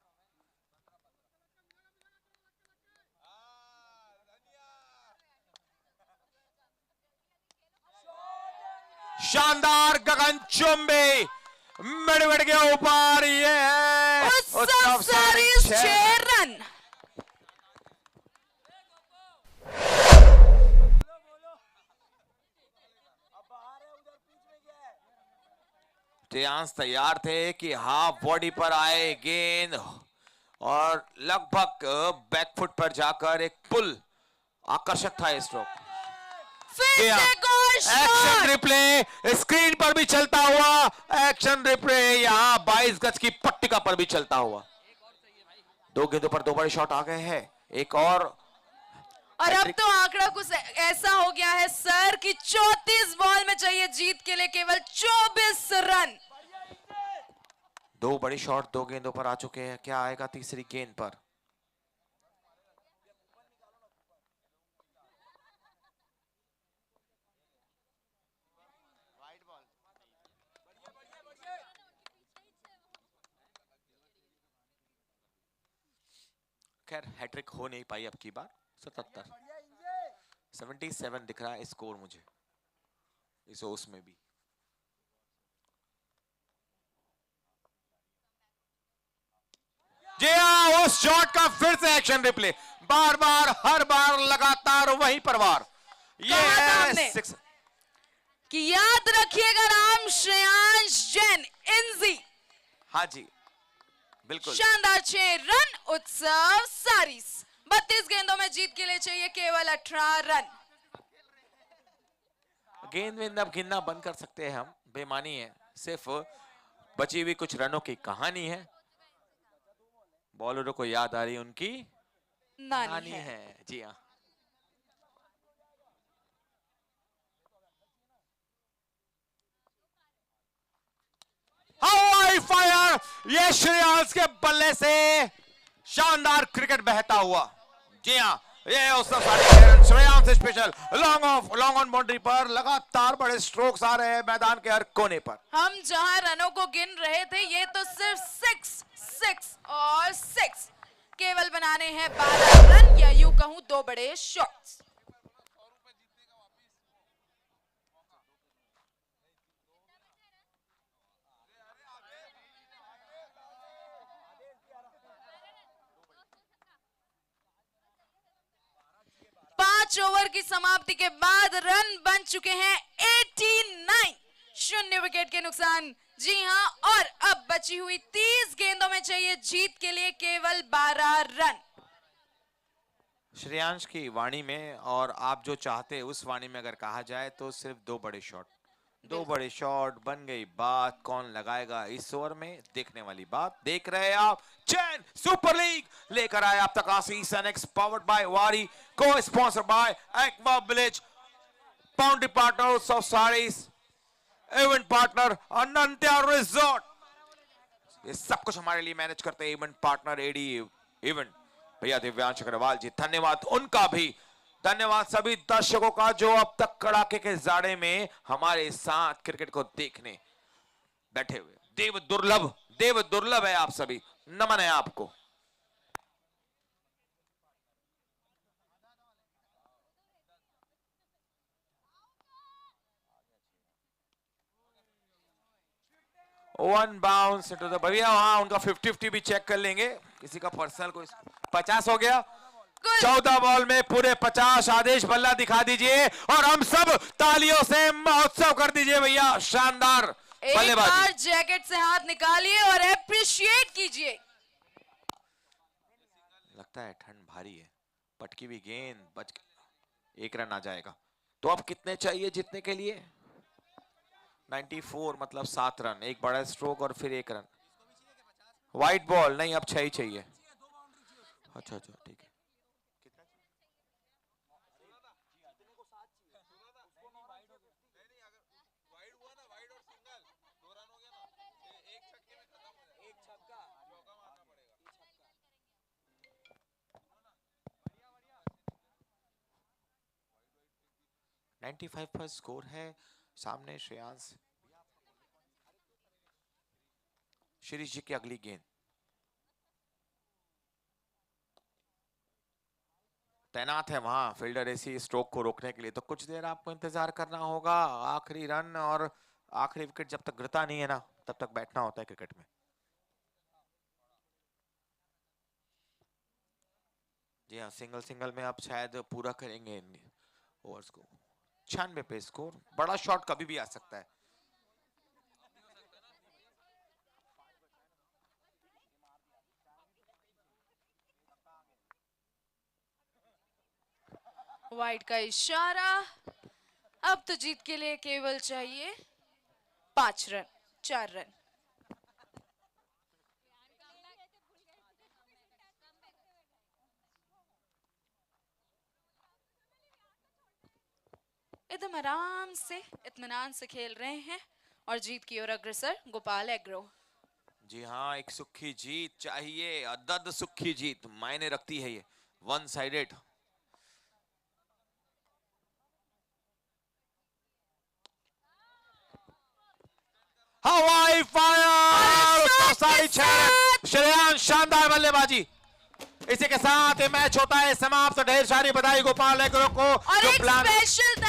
शानदार गगनचुंबी मिड के ऊपर, ये है उत्सव सारीस 6 रन। श्रेयांश तैयार थे कि हाफ बॉडी पर आए गेंद और लगभग बैकफुट पर जाकर एक पुल, आकर्षक था स्ट्रोक। एक्शन रिप्ले स्क्रीन पर भी चलता हुआ, एक्शन रिप्ले यहाँ 22 गज की पट्टिका पर भी चलता हुआ। 2 गेंदों पर 2 बड़े शॉट आ गए हैं, एक और अब तो आंकड़ा कुछ ऐसा हो गया है सर कि 34 बॉल में चाहिए जीत के लिए केवल 24 रन। 2 बड़ी शॉट 2 गेंदों पर आ चुके हैं, क्या आएगा तीसरी गेंद पर? खैर हैट्रिक हो नहीं पाई अब की बार। 77 दिख रहा है स्कोर मुझे इस ओवर में भी। जी हाँ, उस शॉट का फिर से एक्शन रिप्ले, बार बार हर बार लगातार वही परवार। ये है 6 कि याद रखिएगा नाम श्रेयांश जैन इंजी। हाँ जी बिल्कुल। शानदार 6 रन। उत्सव सारीस 32 गेंदों में जीत के लिए चाहिए केवल 18 रन। गेंद में अब गिनना बंद कर सकते हैं हम, बेमानी है, सिर्फ बची हुई कुछ रनों की कहानी है। बॉलरों को याद आ रही उनकी नानी है। जी हाँ, हवाई फायर, ये श्रेयांश के बल्ले से शानदार क्रिकेट बहता हुआ। जी हाँ, ये उसका Shreyansh special long on boundary पर लगातार बड़े स्ट्रोक्स आ रहे हैं मैदान के हर कोने पर। हम जहां रनों को गिन रहे थे, ये तो सिर्फ 6 और 6 केवल बनाने हैं 12 रन, या यूं कहूं 2 बड़े शॉट्स। ओवर की समाप्ति के बाद रन बन चुके हैं 89, 0 विकेट के नुकसान। जी हां, और अब बची हुई 30 गेंदों में चाहिए जीत के लिए केवल 12 रन। श्रेयांश की वाणी में, और आप जो चाहते उस वाणी में अगर कहा जाए तो सिर्फ 2 बड़े शॉट, दो बड़े शॉट, बन गई बात। कौन लगाएगा इस ओवर में, देखने वाली बात। देख रहे हैं आप, चैन सुपर लीग लेकर आए आप तक आशीष annex, powered by Waaree, co sponsor by Aqua Village, boundary partners of Sarees, event partner Anantya resort. ये सब कुछ हमारे लिए मैनेज करते हैं इवेंट पार्टनर एडी इवेंट भैया दिव्यांश अग्रवाल जी, धन्यवाद उनका भी। धन्यवाद सभी दर्शकों का जो अब तक कड़ाके के जाड़े में हमारे साथ क्रिकेट को देखने बैठे हुए। देव दुर्लभ है आप सभी, नमन है आपको। वन बाउंस इनटू द, भैया वहां उनका 50-50 भी चेक कर लेंगे, किसी का पर्सनल कोई 50 हो गया। 14 बॉल में पूरे 50। आदेश बल्ला दिखा दीजिए और हम सब तालियों से महोत्सव कर दीजिए भैया। शानदार एक बार जैकेट से हाथ निकालिए और एप्रिशिएट कीजिए। लगता है ठंड भारी है, पटकी भी गेंद बच, एक रन आ जाएगा। तो अब कितने चाहिए जीतने के लिए? 94 मतलब 7 रन, एक बड़ा स्ट्रोक और फिर 1 रन। व्हाइट बॉल नहीं, अब 6 ही चाहिए। अच्छा ठीक है। है 95 पर स्कोर है। सामने श्रेयांश, शिरीष जी की अगली गेंद तैनात है वहां फील्डर ऐसी स्ट्रोक को रोकने के लिए, तो कुछ देर आपको इंतजार करना होगा। आखिरी रन और आखिरी विकेट जब तक गिरता नहीं है ना, तब तक बैठना होता है क्रिकेट में। जी हाँ, सिंगल में आप शायद पूरा करेंगे ओवर्स को। 96 पे स्कोर, बड़ा शॉट कभी भी आ सकता है। वाइड का इशारा। अब तो जीत के लिए केवल चाहिए 5 रन, 4 रन। एकदम आराम से इत्मीनान से खेल रहे हैं और जीत की ओर अग्रसर गोपाल एग्रो। जी हाँ, एक सुखी जीत चाहिए, अदद सुखी जीत मायने रखती है ये, वन साइडेड। हवाई फायर, श्रेयांश शानदार बल्लेबाजी। इसी के साथ ये मैच होता है समाप्त। ढेर सारी बधाई गोपाल एग्रो को और जो एक प्लान स्पेशल